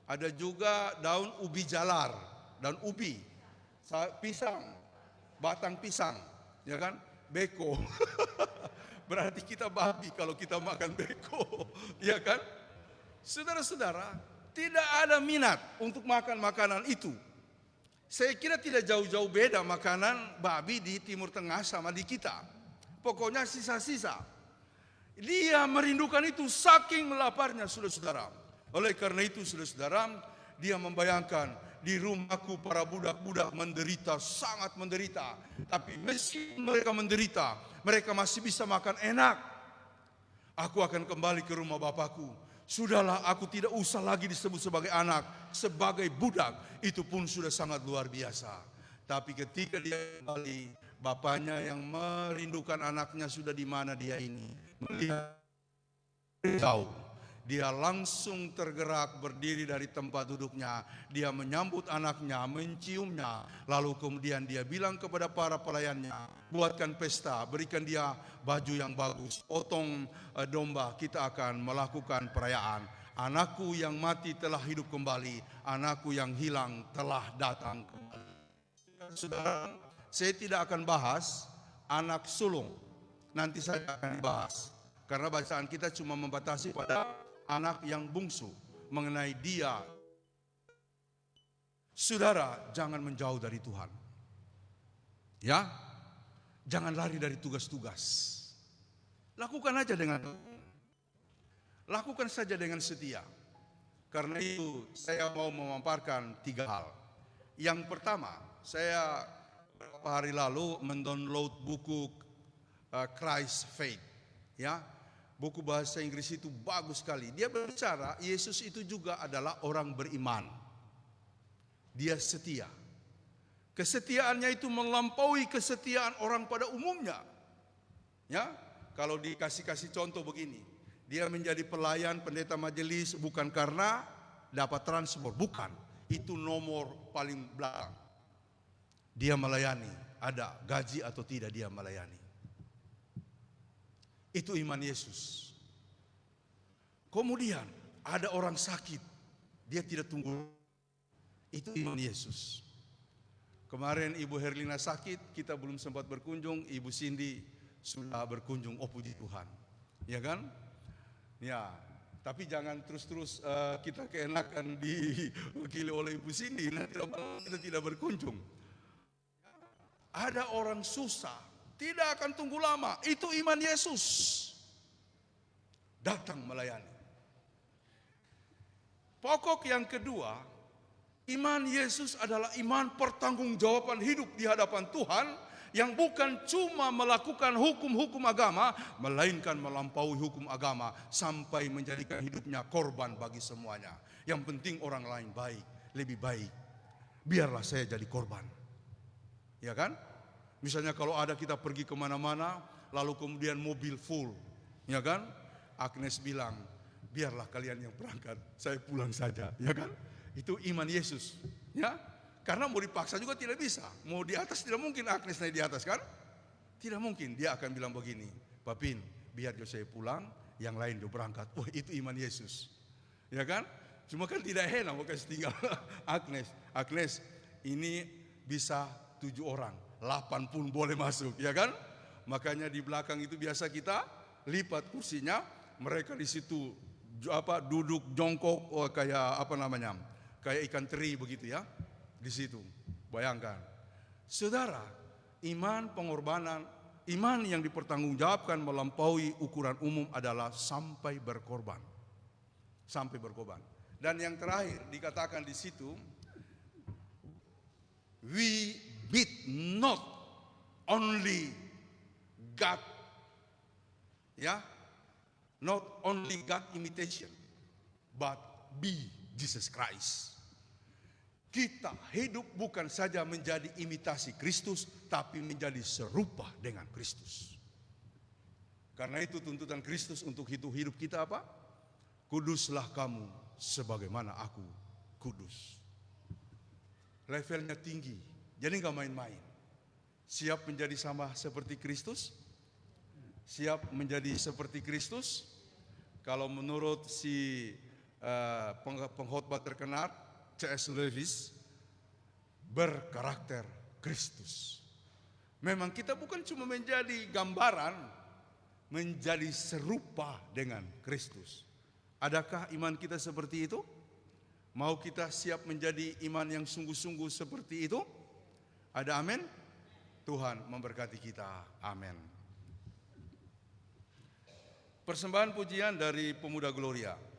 Ada juga daun ubi jalar, daun ubi, pisang, batang pisang, ya kan? Beko. Berarti kita babi kalau kita makan beko, ya kan? Saudara-saudara, tidak ada minat untuk makan makanan itu. Saya kira tidak jauh-jauh beda makanan babi di Timur Tengah sama di kita. Pokoknya sisa-sisa. Dia merindukan itu saking laparnya, saudara-saudara. Oleh karena itu, saudara-saudara, dia membayangkan di rumahku para budak-budak menderita, sangat menderita. Tapi meski mereka menderita, mereka masih bisa makan enak. Aku akan kembali ke rumah bapakku. Sudahlah, aku tidak usah lagi disebut sebagai anak, sebagai budak. Itu pun sudah sangat luar biasa. Tapi ketika dia kembali, bapaknya yang merindukan anaknya sudah di mana dia ini. Melihat jauh. Dia langsung tergerak berdiri dari tempat duduknya. Dia menyambut anaknya, menciumnya. Lalu kemudian dia bilang kepada para pelayannya, buatkan pesta, berikan dia baju yang bagus, potong domba, kita akan melakukan perayaan. Anakku yang mati telah hidup kembali, anakku yang hilang telah datang kembali. Saudara, saya tidak akan bahas anak sulung. Nanti saya akan bahas. Karena bacaan kita cuma membatasi pada anak yang bungsu, mengenai dia. Saudara, jangan menjauh dari Tuhan. Ya, jangan lari dari tugas-tugas. Lakukan saja dengan setia. Karena itu saya mau memaparkan 3 hal. Yang pertama, saya beberapa hari lalu mendownload buku Christ Faith. Ya, buku bahasa Inggris itu bagus sekali. Dia berbicara, Yesus itu juga adalah orang beriman. Dia setia. Kesetiaannya itu melampaui kesetiaan orang pada umumnya. Ya, kalau dikasih contoh begini, dia menjadi pelayan pendeta majelis bukan karena dapat transport, bukan. Itu nomor paling belakang. Dia melayani, ada gaji atau tidak dia melayani. Itu iman Yesus. Kemudian ada orang sakit, dia tidak tunggu. Itu iman Yesus. Kemarin Ibu Herlina sakit, kita belum sempat berkunjung. Ibu Cindy sudah berkunjung. Oh puji Tuhan, ya kan? Ya, tapi jangan terus-terus kita keenakan diwakili oleh Ibu Cindy. Nanti kita tidak berkunjung. Ada orang susah, tidak akan tunggu lama. Itu iman Yesus. Datang melayani. Pokok yang kedua, iman Yesus adalah iman pertanggungjawaban hidup di hadapan Tuhan, yang bukan cuma melakukan hukum-hukum agama, melainkan melampaui hukum agama sampai menjadikan hidupnya korban bagi semuanya. Yang penting orang lain baik, lebih baik. Biarlah saya jadi korban. Ya kan? Misalnya kalau ada kita pergi kemana-mana, lalu kemudian mobil full, ya kan? Agnes bilang, biarlah kalian yang berangkat, saya pulang saja, ya kan? Itu iman Yesus, ya. Karena mau dipaksa juga tidak bisa. Mau di atas tidak mungkin Agnes naik di atas kan? Tidak mungkin. Dia akan bilang begini, Papin, biar saya pulang, yang lain dia berangkat. Wah, itu iman Yesus, ya kan? Cuma kan tidak enak mau kasih tinggal Agnes. Agnes, ini bisa 7 orang, 8 pun boleh masuk, ya kan? Makanya di belakang itu biasa kita lipat kursinya, mereka di situ duduk jongkok, kayak apa namanya? Kayak ikan teri begitu ya. Di situ. Bayangkan. Saudara, iman pengorbanan, iman yang dipertanggungjawabkan melampaui ukuran umum adalah sampai berkorban. Sampai berkorban. Dan yang terakhir dikatakan di situ, we beat not only God, ya, not only God imitation, but be Jesus Christ. Kita hidup bukan saja menjadi imitasi Kristus, tapi menjadi serupa dengan Kristus. Karena itu tuntutan Kristus untuk hidup kita apa? Kuduslah kamu sebagaimana aku kudus. Levelnya tinggi, jadi nggak main-main. Siap menjadi sama seperti Kristus? Siap menjadi seperti Kristus? Kalau menurut si pengkhotbah terkenal C.S. Lewis, berkarakter Kristus. Memang kita bukan cuma menjadi gambaran, menjadi serupa dengan Kristus. Adakah iman kita seperti itu? Mau kita siap menjadi iman yang sungguh-sungguh seperti itu? Ada amin? Tuhan memberkati kita. Amin. Persembahan pujian dari Pemuda Gloria.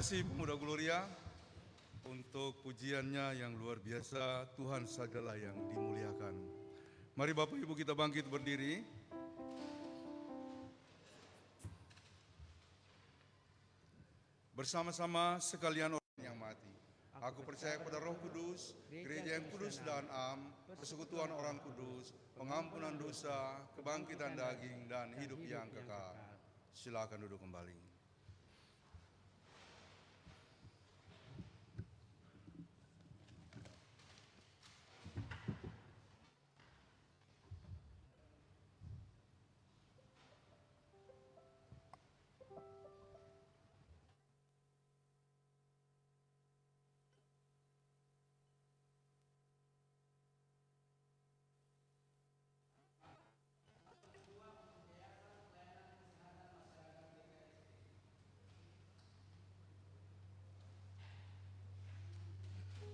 kasih pemuda Gloria untuk pujiannya yang luar biasa. Tuhan sajalah yang dimuliakan. Mari Bapak Ibu kita bangkit berdiri. Bersama-sama sekalian orang yang mati. Aku percaya kepada Roh Kudus, gereja yang kudus dan am, persekutuan orang kudus, pengampunan dosa, kebangkitan daging, dan hidup yang kekal. Silakan duduk kembali.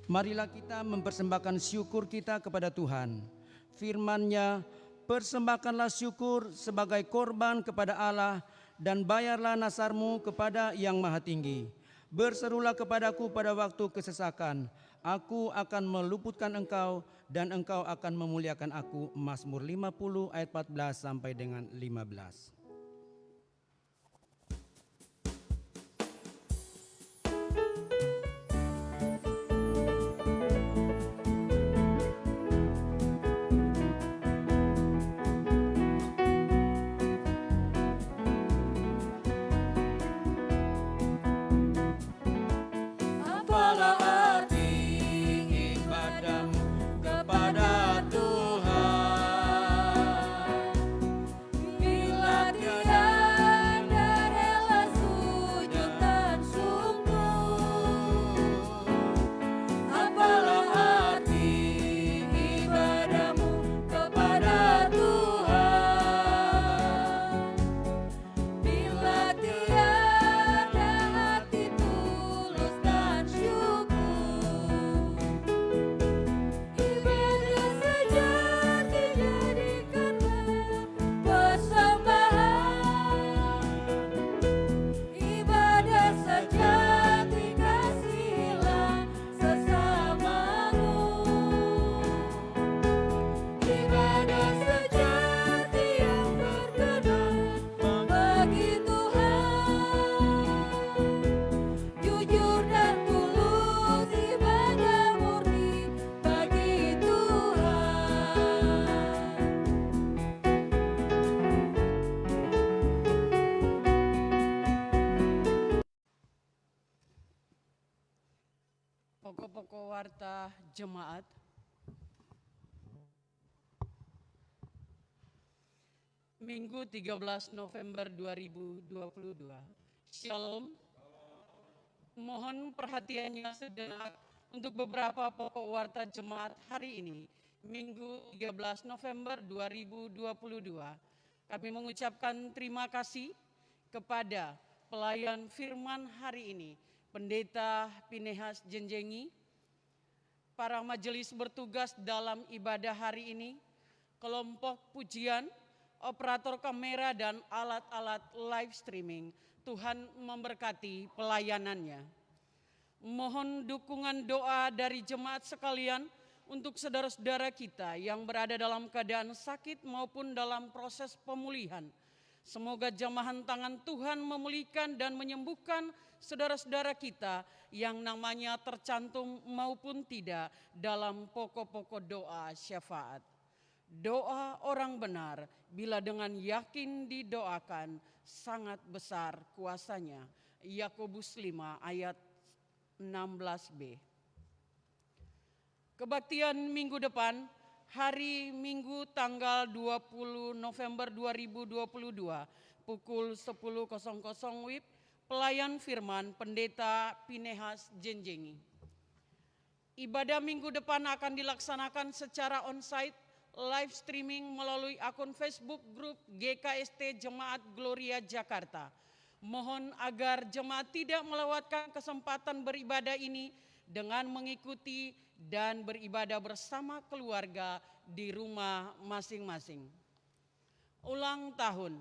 Marilah kita mempersembahkan syukur kita kepada Tuhan. Firman-Nya, persembahkanlah syukur sebagai korban kepada Allah dan bayarlah nasarmu kepada Yang Maha Tinggi. Berserulah kepadaku pada waktu kesesakan, aku akan meluputkan engkau dan engkau akan memuliakan aku. Mazmur 50 ayat 14 sampai dengan 15. Pokok-pokok warta jemaat. Minggu 13 November 2022. Shalom. Mohon perhatiannya sejenak untuk beberapa pokok warta jemaat hari ini, Minggu 13 November 2022. Kami mengucapkan terima kasih kepada pelayan firman hari ini, Pendeta Pinehas Jenjengi, para majelis bertugas dalam ibadah hari ini, kelompok pujian, operator kamera dan alat-alat live streaming. Tuhan memberkati pelayanannya. Mohon dukungan doa dari jemaat sekalian untuk saudara-saudara kita yang berada dalam keadaan sakit maupun dalam proses pemulihan. Semoga jamahan tangan Tuhan memulihkan dan menyembuhkan saudara-saudara kita yang namanya tercantum maupun tidak dalam pokok-pokok doa syafaat. Doa orang benar bila dengan yakin didoakan sangat besar kuasanya. Yakobus 5 ayat 16b. Kebaktian minggu depan, hari Minggu tanggal 20 November 2022 pukul 10.00 WIB, pelayan firman Pendeta Pinehas Jenjengi. Ibadah minggu depan akan dilaksanakan secara onsite live streaming melalui akun Facebook grup GKST Jemaat Gloria Jakarta. Mohon agar jemaat tidak melewatkan kesempatan beribadah ini dengan mengikuti dan beribadah bersama keluarga di rumah masing-masing. Ulang tahun.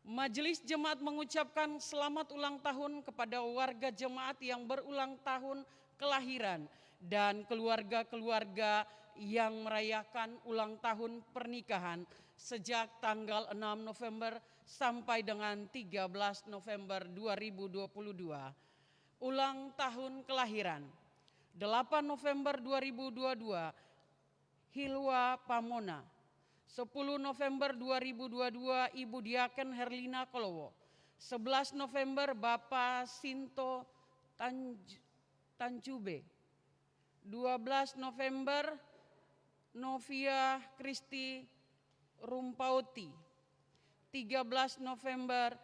Majelis Jemaat mengucapkan selamat ulang tahun kepada warga jemaat yang berulang tahun kelahiran dan keluarga-keluarga yang merayakan ulang tahun pernikahan sejak tanggal 6 November sampai dengan 13 November 2022. Ulang tahun kelahiran 8 November 2022 Hilwa Pamona. 10 November 2022 Ibu Diaken Herlina Kolowo. 11 November Bapak Sinto Tanjube. 12 November Novia Kristi Rumpauti. 13 November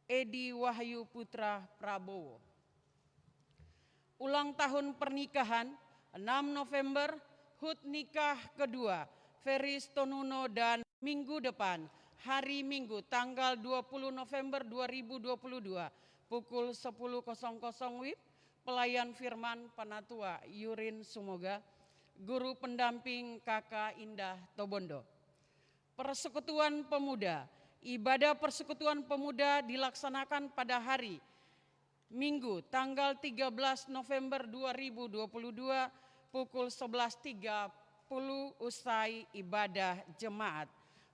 Edi Wahyu Putra Prabowo. Ulang tahun pernikahan 6 November hut nikah kedua Feris Tonuno dan minggu depan hari Minggu tanggal 20 November 2022 pukul 10.00 WIB pelayan firman Panatua Yurin Sumoga, guru pendamping Kakak Indah Tobondo. Persekutuan Pemuda, ibadah Persekutuan Pemuda dilaksanakan pada hari Minggu tanggal 13 November 2022 pukul 11.30 usai ibadah jemaat.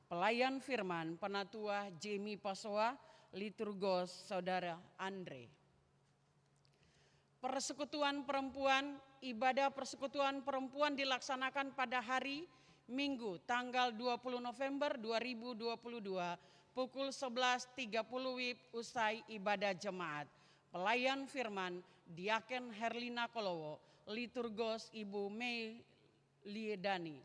Pelayan firman Penatua Jamie Pasoa, liturgos Saudara Andre. Persekutuan Perempuan, ibadah Persekutuan Perempuan dilaksanakan pada hari Minggu tanggal 20 November 2022 pukul 11.30 WIB usai ibadah jemaat. Pelayan firman Diaken Herlina Kolowo, liturgos Ibu Mei Liedani.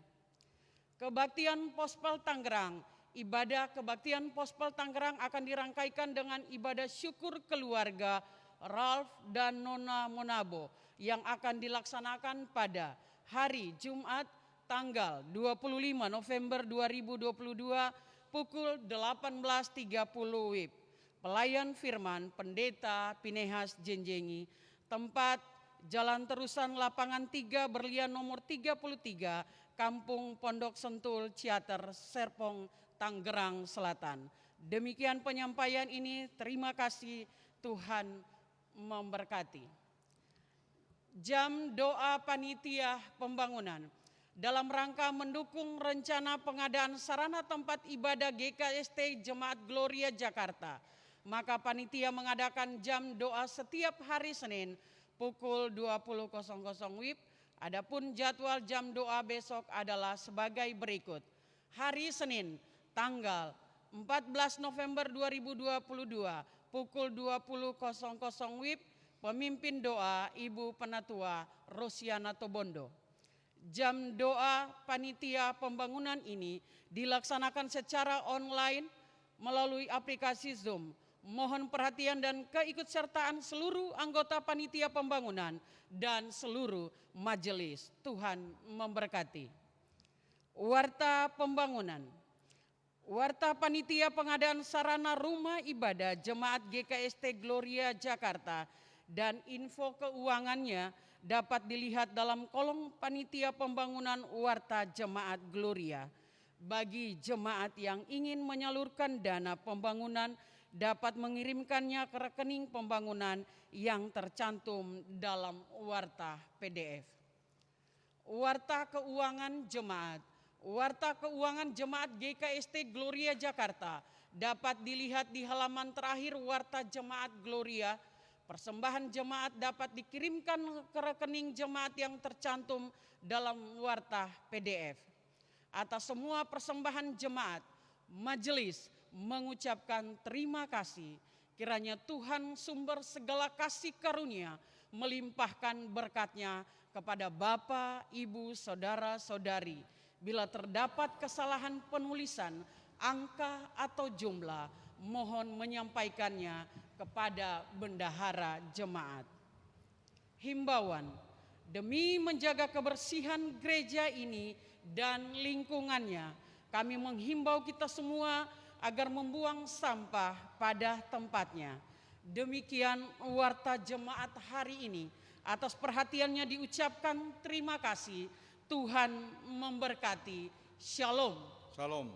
Kebaktian Pospel Tangerang, ibadah kebaktian Pospel Tangerang akan dirangkaikan dengan ibadah syukur keluarga Ralph dan Nona Monabo yang akan dilaksanakan pada hari Jumat tanggal 25 November 2022 pukul 18.30 WIB. Pelayan firman Pendeta Pinehas Jenjengi, tempat Jalan Terusan Lapangan 3 Berlian nomor 33, Kampung Pondok Sentul, Ciater, Serpong, Tangerang Selatan. Demikian penyampaian ini, terima kasih, Tuhan memberkati. Jam doa panitia pembangunan. Dalam rangka mendukung rencana pengadaan sarana tempat ibadah GKST Jemaat Gloria Jakarta, maka panitia mengadakan jam doa setiap hari Senin pukul 20.00 WIB. Adapun jadwal jam doa besok adalah sebagai berikut. Hari Senin tanggal 14 November 2022 pukul 20.00 WIB, pemimpin doa Ibu Penatua Rosiana Tobondo. Jam doa panitia pembangunan ini dilaksanakan secara online melalui aplikasi Zoom. Mohon perhatian dan keikutsertaan seluruh anggota panitia pembangunan dan seluruh majelis. Tuhan memberkati. Warta pembangunan. Warta panitia pengadaan sarana rumah ibadah Jemaat GKST Gloria Jakarta dan info keuangannya dapat dilihat dalam kolom panitia pembangunan Warta Jemaat Gloria. Bagi jemaat yang ingin menyalurkan dana pembangunan dapat mengirimkannya ke rekening pembangunan yang tercantum dalam warta PDF. Warta keuangan jemaat. Warta keuangan jemaat GKST Gloria Jakarta dapat dilihat di halaman terakhir warta jemaat Gloria. Persembahan jemaat dapat dikirimkan ke rekening jemaat yang tercantum dalam warta PDF. Atas semua persembahan jemaat, majelis mengucapkan terima kasih. Kiranya Tuhan sumber segala kasih karunia melimpahkan berkat-Nya kepada Bapak, Ibu, Saudara-saudari. Bila terdapat kesalahan penulisan, angka atau jumlah, mohon menyampaikannya kepada bendahara jemaat. Himbauan, demi menjaga kebersihan gereja ini dan lingkungannya, kami menghimbau kita semua agar membuang sampah pada tempatnya. Demikian warta jemaat hari ini. Atas perhatiannya diucapkan terima kasih. Tuhan memberkati. Shalom. Shalom.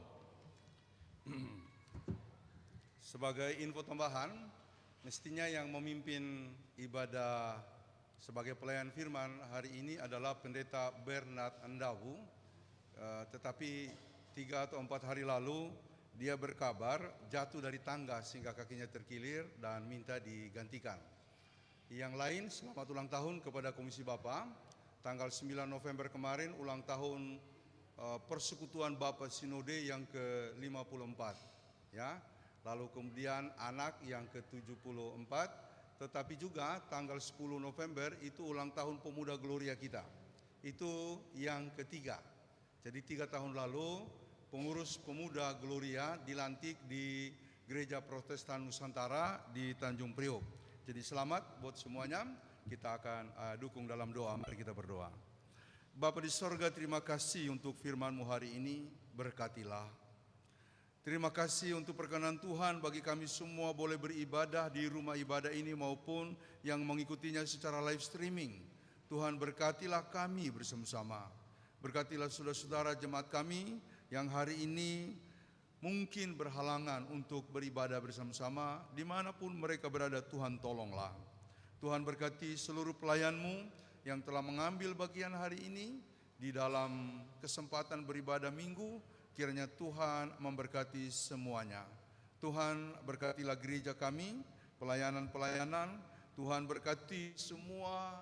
Sebagai info tambahan, mestinya yang memimpin ibadah sebagai pelayan firman hari ini adalah Pendeta Bernard Andawu, tetapi 3 atau 4 hari lalu dia berkabar jatuh dari tangga sehingga kakinya terkilir dan minta digantikan. Yang lain, selamat ulang tahun kepada Komisi Bapa. Tanggal 9 November kemarin ulang tahun Persekutuan Bapa Sinode yang ke-54, ya. Lalu kemudian anak yang ke-74, tetapi juga tanggal 10 November itu ulang tahun Pemuda Gloria kita. Itu yang ketiga. Jadi 3 tahun lalu pengurus Pemuda Gloria dilantik di Gereja Protestan Nusantara di Tanjung Priok. Jadi selamat buat semuanya. Kita akan dukung dalam doa. Mari kita berdoa. Bapa di sorga, terima kasih untuk firman-Mu hari ini, berkatilah. Terima kasih untuk perkenan Tuhan bagi kami semua boleh beribadah di rumah ibadah ini maupun yang mengikutinya secara live streaming. Tuhan berkatilah kami bersama-sama. Berkatilah saudara-saudara jemaat kami yang hari ini mungkin berhalangan untuk beribadah bersama-sama. Dimanapun mereka berada, Tuhan tolonglah. Tuhan berkati seluruh pelayan-Mu yang telah mengambil bagian hari ini di dalam kesempatan beribadah minggu. Kiranya Tuhan memberkati semuanya. Tuhan berkatilah gereja kami, pelayanan-pelayanan. Tuhan berkati semua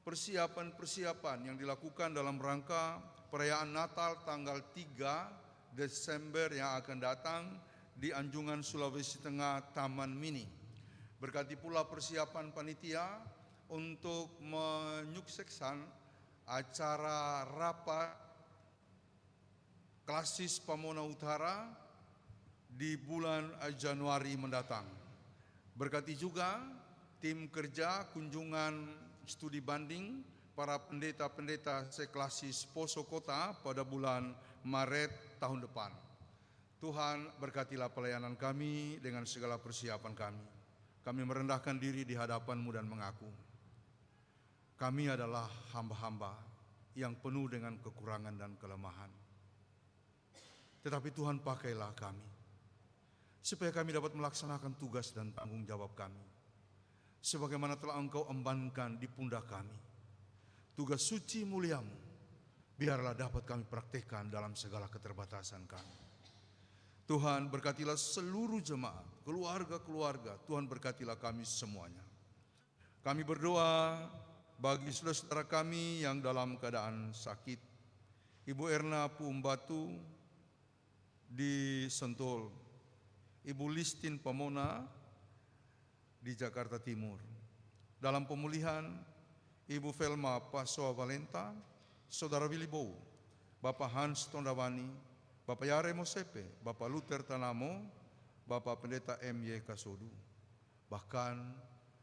persiapan-persiapan yang dilakukan dalam rangka perayaan Natal tanggal 3 Desember yang akan datang di Anjungan Sulawesi Tengah Taman Mini. Berkati pula persiapan panitia untuk menyukseskan acara rapat Klasis Pamona Utara di bulan Januari mendatang. Berkati juga tim kerja kunjungan studi banding para pendeta-pendeta seklasis Poso Kota pada bulan Maret tahun depan. Tuhan berkatilah pelayanan kami dengan segala persiapan kami. Kami merendahkan diri di hadapan-Mu dan mengaku kami adalah hamba-hamba yang penuh dengan kekurangan dan kelemahan. Tetapi Tuhan pakailah kami, supaya kami dapat melaksanakan tugas dan tanggung jawab kami, sebagaimana telah Engkau embankan di pundak kami. Tugas suci mulia-Mu, biarlah dapat kami praktekkan dalam segala keterbatasan kami. Tuhan berkatilah seluruh jemaat, keluarga-keluarga. Tuhan berkatilah kami semuanya. Kami berdoa bagi saudara-saudara kami yang dalam keadaan sakit. Ibu Erna Pumbatu di Sentul, Ibu Listin Pamona di Jakarta Timur. Dalam pemulihan, Ibu Velma Pasoa Valenta, Saudara Willy Bow, Bapak Hans Tondawani, Bapak Yare Mosepe, Bapak Luther Tanamo, Bapak Pendeta M.Y. Kasodu. Bahkan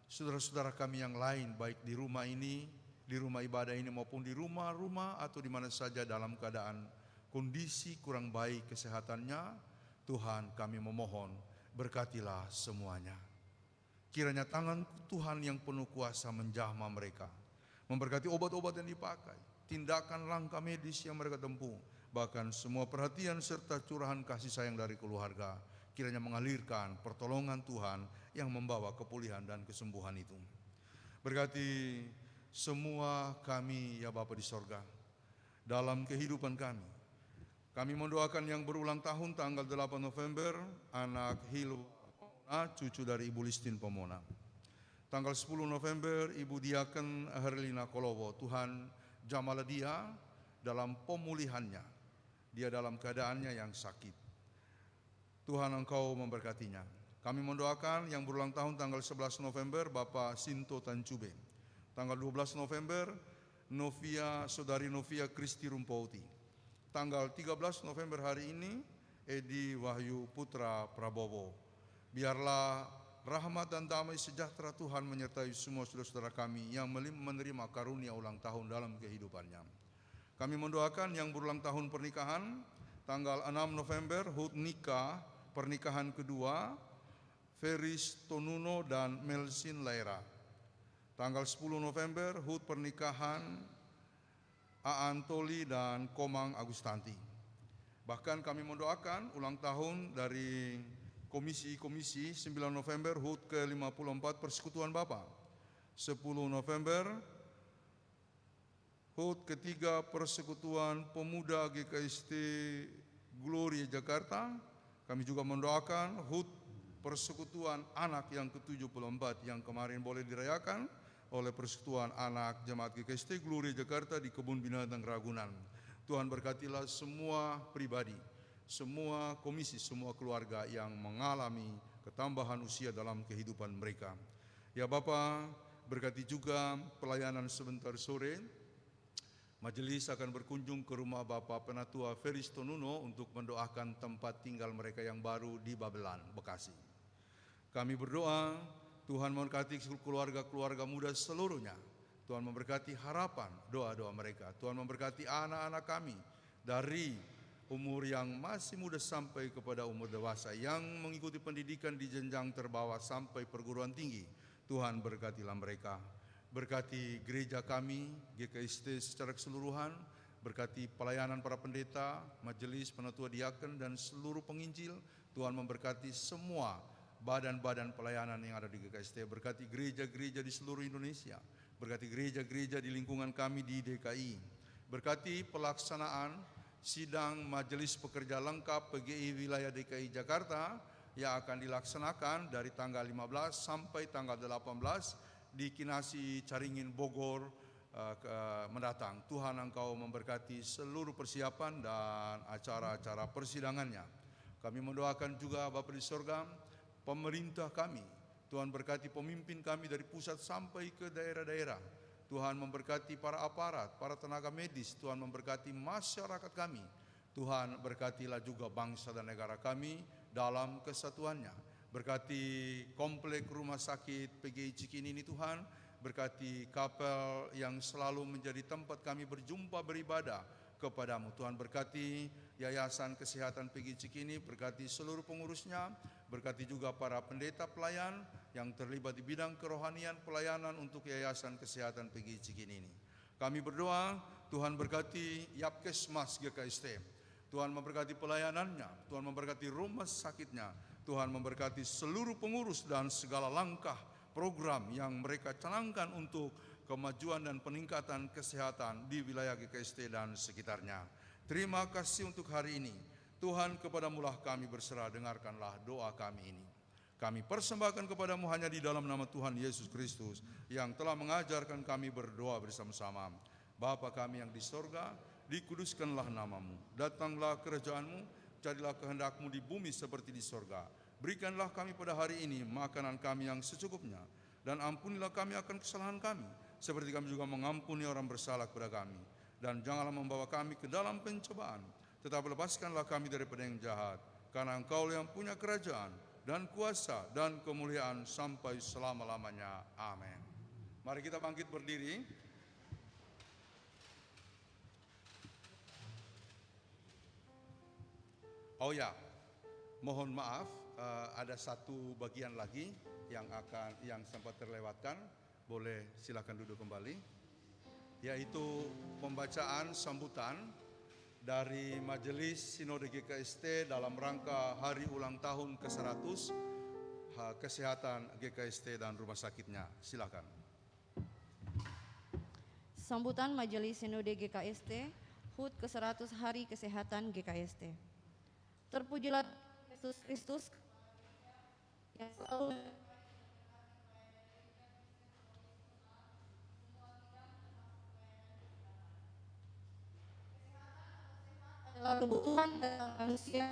saudara-saudara kami yang lain, baik di rumah ini, di rumah ibadah ini maupun di rumah-rumah atau di mana saja dalam keadaan kondisi kurang baik kesehatannya, Tuhan kami memohon berkatilah semuanya. Kiranya tangan Tuhan yang penuh kuasa menjamah mereka, memberkati obat-obat yang dipakai, tindakan langkah medis yang mereka tempuh, bahkan semua perhatian serta curahan kasih sayang dari keluarga. Kiranya mengalirkan pertolongan Tuhan yang membawa kepulihan dan kesembuhan itu. Berkati semua kami ya Bapa di sorga, dalam kehidupan kami. Kami mendoakan yang berulang tahun tanggal 8 November, anak Hilu, cucu dari Ibu Listin Pomona. Tanggal 10 November, Ibu Diaken Herlina Kolowo. Tuhan jamalah dia dalam pemulihannya. Dia dalam keadaannya yang sakit. Tuhan Engkau memberkatinya. Kami mendoakan yang berulang tahun tanggal 11 November, Bapak Sinto Tancube. Tanggal 12 November, Saudari Novia Kristi Rumpauti. Tanggal 13 November hari ini, Edi Wahyu Putra Prabowo. Biarlah rahmat dan damai sejahtera Tuhan menyertai semua saudara-saudara kami yang menerima karunia ulang tahun dalam kehidupannya. Kami mendoakan yang berulang tahun pernikahan, tanggal 6 November, hut nikah, pernikahan kedua, Feris Tonuno dan Melsin Laira. Tanggal 10 November, hut pernikahan Aantoli dan Komang Agustanti. Bahkan kami mendoakan ulang tahun dari Komisi 9 November HUT ke-54 Persekutuan Bapa. 10 November HUT ketiga Persekutuan Pemuda GKST Gloria Jakarta. Kami juga mendoakan HUT Persekutuan Anak yang ke-74 yang kemarin boleh dirayakan oleh Persekutuan Anak Jemaat GKST Gloria Jakarta di Kebun Binatang Ragunan. Tuhan berkatilah semua pribadi, semua komisi, semua keluarga yang mengalami ketambahan usia dalam kehidupan mereka. Ya Bapa, berkati juga pelayanan sebentar sore. Majelis akan berkunjung ke rumah Bapak Penatua Feris Tonuno untuk mendoakan tempat tinggal mereka yang baru di Babelan, Bekasi. Kami berdoa, Tuhan memberkati keluarga-keluarga muda seluruhnya. Tuhan memberkati harapan doa-doa mereka. Tuhan memberkati anak-anak kami dari umur yang masih muda sampai kepada umur dewasa yang mengikuti pendidikan di jenjang terbawah sampai perguruan tinggi. Tuhan berkatilah mereka. Berkati gereja kami, GKST secara keseluruhan, berkati pelayanan para pendeta, majelis, penatua diaken, dan seluruh penginjil. Tuhan memberkati semua badan-badan pelayanan yang ada di GKST. Berkati gereja-gereja di seluruh Indonesia. Berkati gereja-gereja di lingkungan kami di DKI. Berkati pelaksanaan sidang Majelis Pekerja Lengkap PGI Wilayah DKI Jakarta yang akan dilaksanakan dari tanggal 15 sampai tanggal 18 di Kinasi Caringin Bogor mendatang. Tuhan Engkau memberkati seluruh persiapan dan acara-acara persidangannya. Kami mendoakan juga Bapa di sorga, pemerintah kami. Tuhan berkati pemimpin kami dari pusat sampai ke daerah-daerah. Tuhan memberkati para aparat, para tenaga medis. Tuhan memberkati masyarakat kami. Tuhan berkatilah juga bangsa dan negara kami dalam kesatuannya. Berkati komplek rumah sakit PGI Cikini ini Tuhan. Berkati kapel yang selalu menjadi tempat kami berjumpa beribadah kepadamu. Tuhan berkati Yayasan Kesehatan PGI Cikini, berkati seluruh pengurusnya, berkati juga para pendeta pelayan yang terlibat di bidang kerohanian pelayanan untuk Yayasan Kesehatan PGI Cikini ini. Kami berdoa, Tuhan berkati Yapkesmas GKST. Tuhan memberkati pelayanannya, Tuhan memberkati rumah sakitnya, Tuhan memberkati seluruh pengurus dan segala langkah program yang mereka canangkan untuk kemajuan dan peningkatan kesehatan di wilayah GKST dan sekitarnya. Terima kasih untuk hari ini. Tuhan, kepadamulah kami berserah, dengarkanlah doa kami ini. Kami persembahkan kepadamu hanya di dalam nama Tuhan Yesus Kristus yang telah mengajarkan kami berdoa bersama-sama. Bapa kami yang di sorga, dikuduskanlah namamu. Datanglah kerajaanmu, jadilah kehendakmu di bumi seperti di sorga. Berikanlah kami pada hari ini makanan kami yang secukupnya. Dan ampunilah kami akan kesalahan kami, seperti kami juga mengampuni orang bersalah kepada kami. Dan janganlah membawa kami ke dalam pencobaan, tetapi lepaskanlah kami daripada yang jahat. Karena Engkau yang punya kerajaan dan kuasa dan kemuliaan sampai selama-lamanya. Amin. Mari kita bangkit berdiri. Oh ya, mohon maaf, ada satu bagian lagi yang sempat terlewatkan. Boleh silakan duduk kembali. Yaitu pembacaan sambutan dari Majelis Sinode GKST dalam rangka hari ulang tahun ke-100 kesehatan GKST dan rumah sakitnya. Silakan. Sambutan Majelis Sinode GKST HUT ke-100 Hari Kesehatan GKST. Terpujilah Yesus Kristus yang selalu adalah kebutuhan dasar manusia.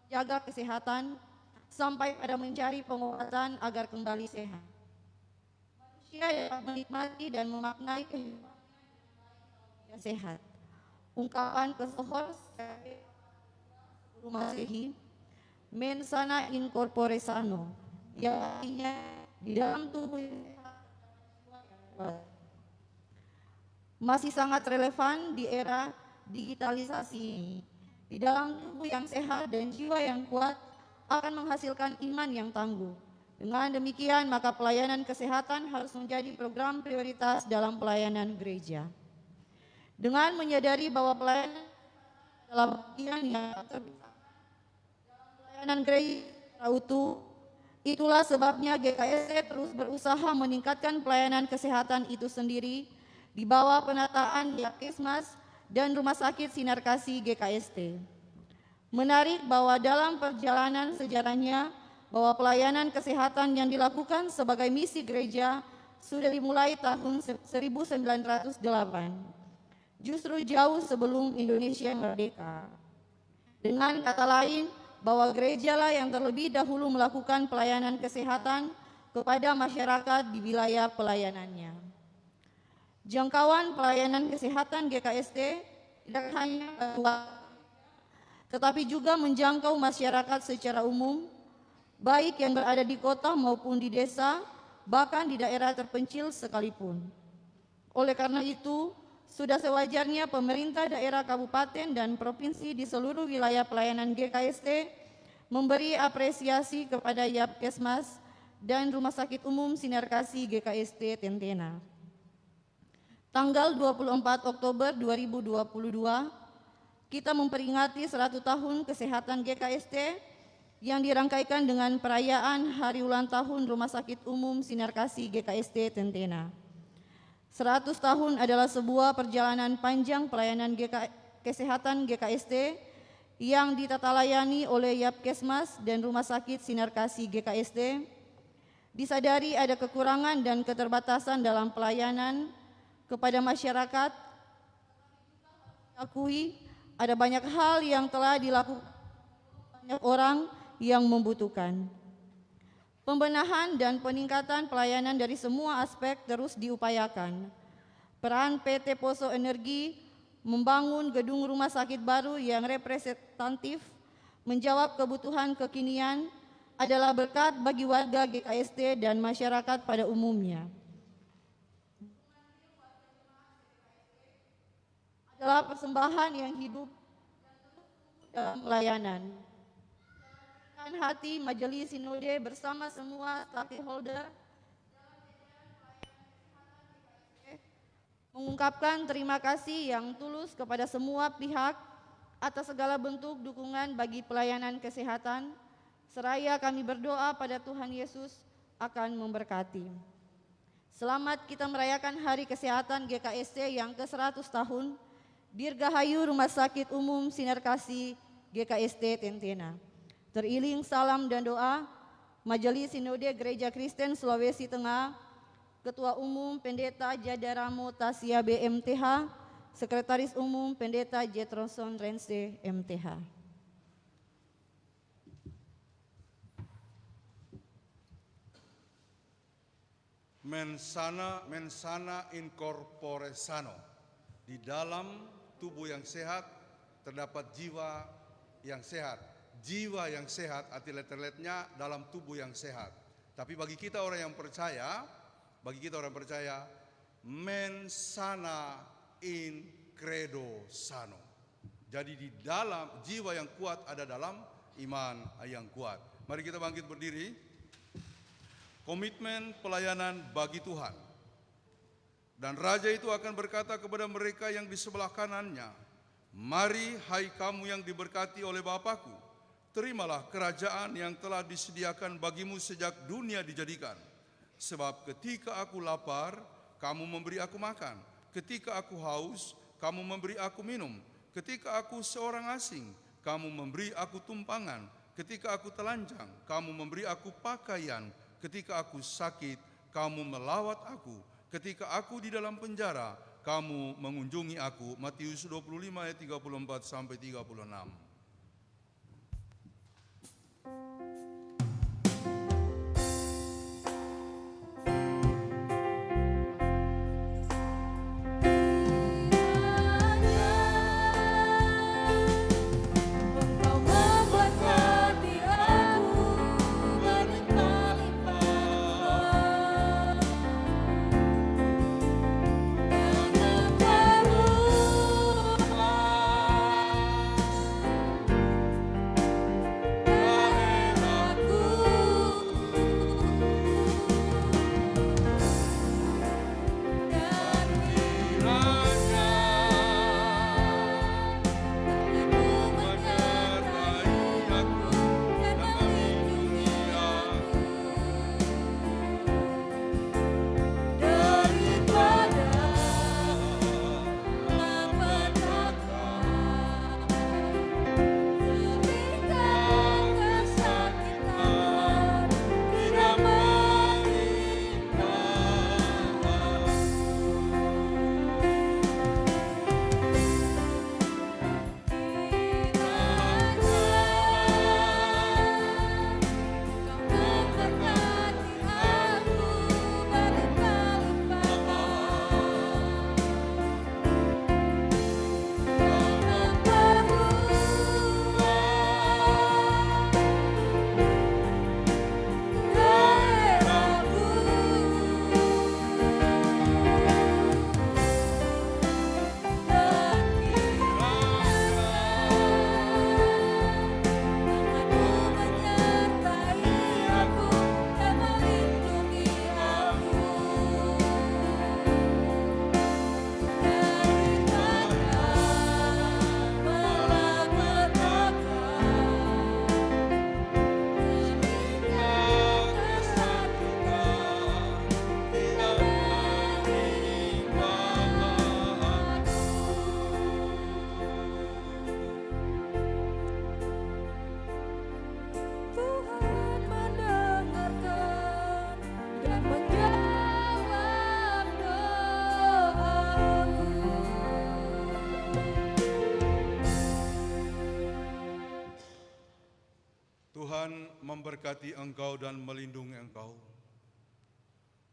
Jaga kesehatan sampai pada mencari pengobatan agar kembali sehat. Manusia dapat menikmati dan memaknai kehidupan yang sehat. Ungkapan pesohor rumah sehi mens sana in corpore sano, yang artinya di dalam tubuh yang sehat. Masih sangat relevan di era digitalisasi ini. Di dalam tubuh yang sehat dan jiwa yang kuat akan menghasilkan iman yang tangguh. Dengan demikian, maka pelayanan kesehatan harus menjadi program prioritas dalam pelayanan gereja. Dengan menyadari bahwa pelayanan adalah bagian yang tak terpisahkan dalam pelayanan gereja secara utuh, itulah sebabnya GKST terus berusaha meningkatkan pelayanan kesehatan itu sendiri di bawah penataan Yakkesmas dan Rumah Sakit Sinar Kasih GKST. Menarik bahwa dalam perjalanan sejarahnya, bahwa pelayanan kesehatan yang dilakukan sebagai misi gereja sudah dimulai tahun 1908, justru jauh sebelum Indonesia merdeka. Dengan kata lain, bahwa gerejalah yang terlebih dahulu melakukan pelayanan kesehatan kepada masyarakat di wilayah pelayanannya. Jangkauan pelayanan kesehatan GKST tidak hanya tetapi juga menjangkau masyarakat secara umum, baik yang berada di kota maupun di desa, bahkan di daerah terpencil sekalipun. Oleh karena itu, sudah sewajarnya pemerintah daerah kabupaten dan provinsi di seluruh wilayah pelayanan GKST memberi apresiasi kepada Yakkesmas dan Rumah Sakit Umum Sinar Kasih GKST Tentena. Tanggal 24 Oktober 2022, kita memperingati 100 tahun kesehatan GKST yang dirangkaikan dengan perayaan Hari Ulang Tahun Rumah Sakit Umum Sinar Kasih GKST Tentena. 100 tahun adalah sebuah perjalanan panjang pelayanan kesehatan GKST yang ditata layani oleh Yakkesmas dan Rumah Sakit Sinar Kasih GKST. Disadari ada kekurangan dan keterbatasan dalam pelayanan kepada masyarakat, akui ada banyak hal yang telah dilakukan banyak orang yang membutuhkan. Pembenahan dan peningkatan pelayanan dari semua aspek terus diupayakan. Peran PT Poso Energi membangun gedung rumah sakit baru yang representatif menjawab kebutuhan kekinian adalah berkat bagi warga GKST dan masyarakat pada umumnya. Adalah persembahan yang hidup dalam pelayanan. Dengan hati Majelis Sinode bersama semua stakeholder mengungkapkan terima kasih yang tulus kepada semua pihak atas segala bentuk dukungan bagi pelayanan kesehatan, seraya kami berdoa pada Tuhan Yesus akan memberkati. Selamat kita merayakan Hari Kesehatan GKST yang ke-100 tahun. Dirgahayu Rumah Sakit Umum Sinar Kasih GKST Tentena. Teriring salam dan doa, Majelis Sinode Gereja Kristen Sulawesi Tengah, Ketua Umum Pendeta Jadaramo Tasya BMTH, Sekretaris Umum Pendeta Jetroson Rense MTH. Mensana in corpore sano. Di dalam tubuh yang sehat terdapat jiwa yang sehat. Jiwa yang sehat arti letter-letternya dalam tubuh yang sehat. Tapi bagi kita orang yang percaya, mensana in credo sano. Jadi di dalam jiwa yang kuat ada dalam iman yang kuat. Mari kita bangkit berdiri. Komitmen pelayanan bagi Tuhan. Dan Raja itu akan berkata kepada mereka yang di sebelah kanannya, "Mari hai kamu yang diberkati oleh Bapakku, terimalah kerajaan yang telah disediakan bagimu sejak dunia dijadikan. Sebab ketika aku lapar, kamu memberi aku makan. Ketika aku haus, kamu memberi aku minum. Ketika aku seorang asing, kamu memberi aku tumpangan. Ketika aku telanjang, kamu memberi aku pakaian. Ketika aku sakit, kamu melawat aku. Ketika aku di dalam penjara, kamu mengunjungi aku." Matius 25 ayat 34 sampai 36. Engkau membuat hati aku berlimpah-limpah dengan terlupa. Tuhan memberkati engkau dan melindungi engkau.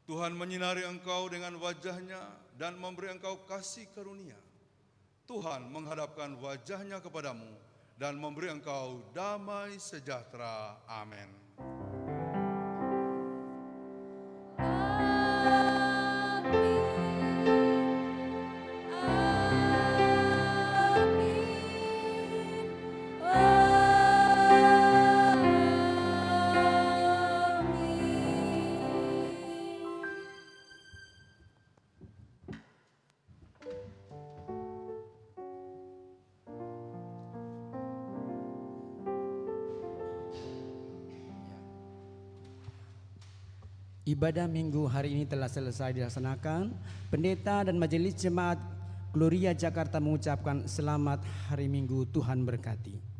Tuhan menyinari engkau dengan wajah-Nya dan memberi engkau kasih karunia. Tuhan menghadapkan wajah-Nya kepadamu dan memberi engkau damai sejahtera. Amin. Ibadah minggu hari ini telah selesai dilaksanakan. Pendeta dan majelis jemaat Gloria Jakarta mengucapkan selamat hari Minggu, Tuhan berkati.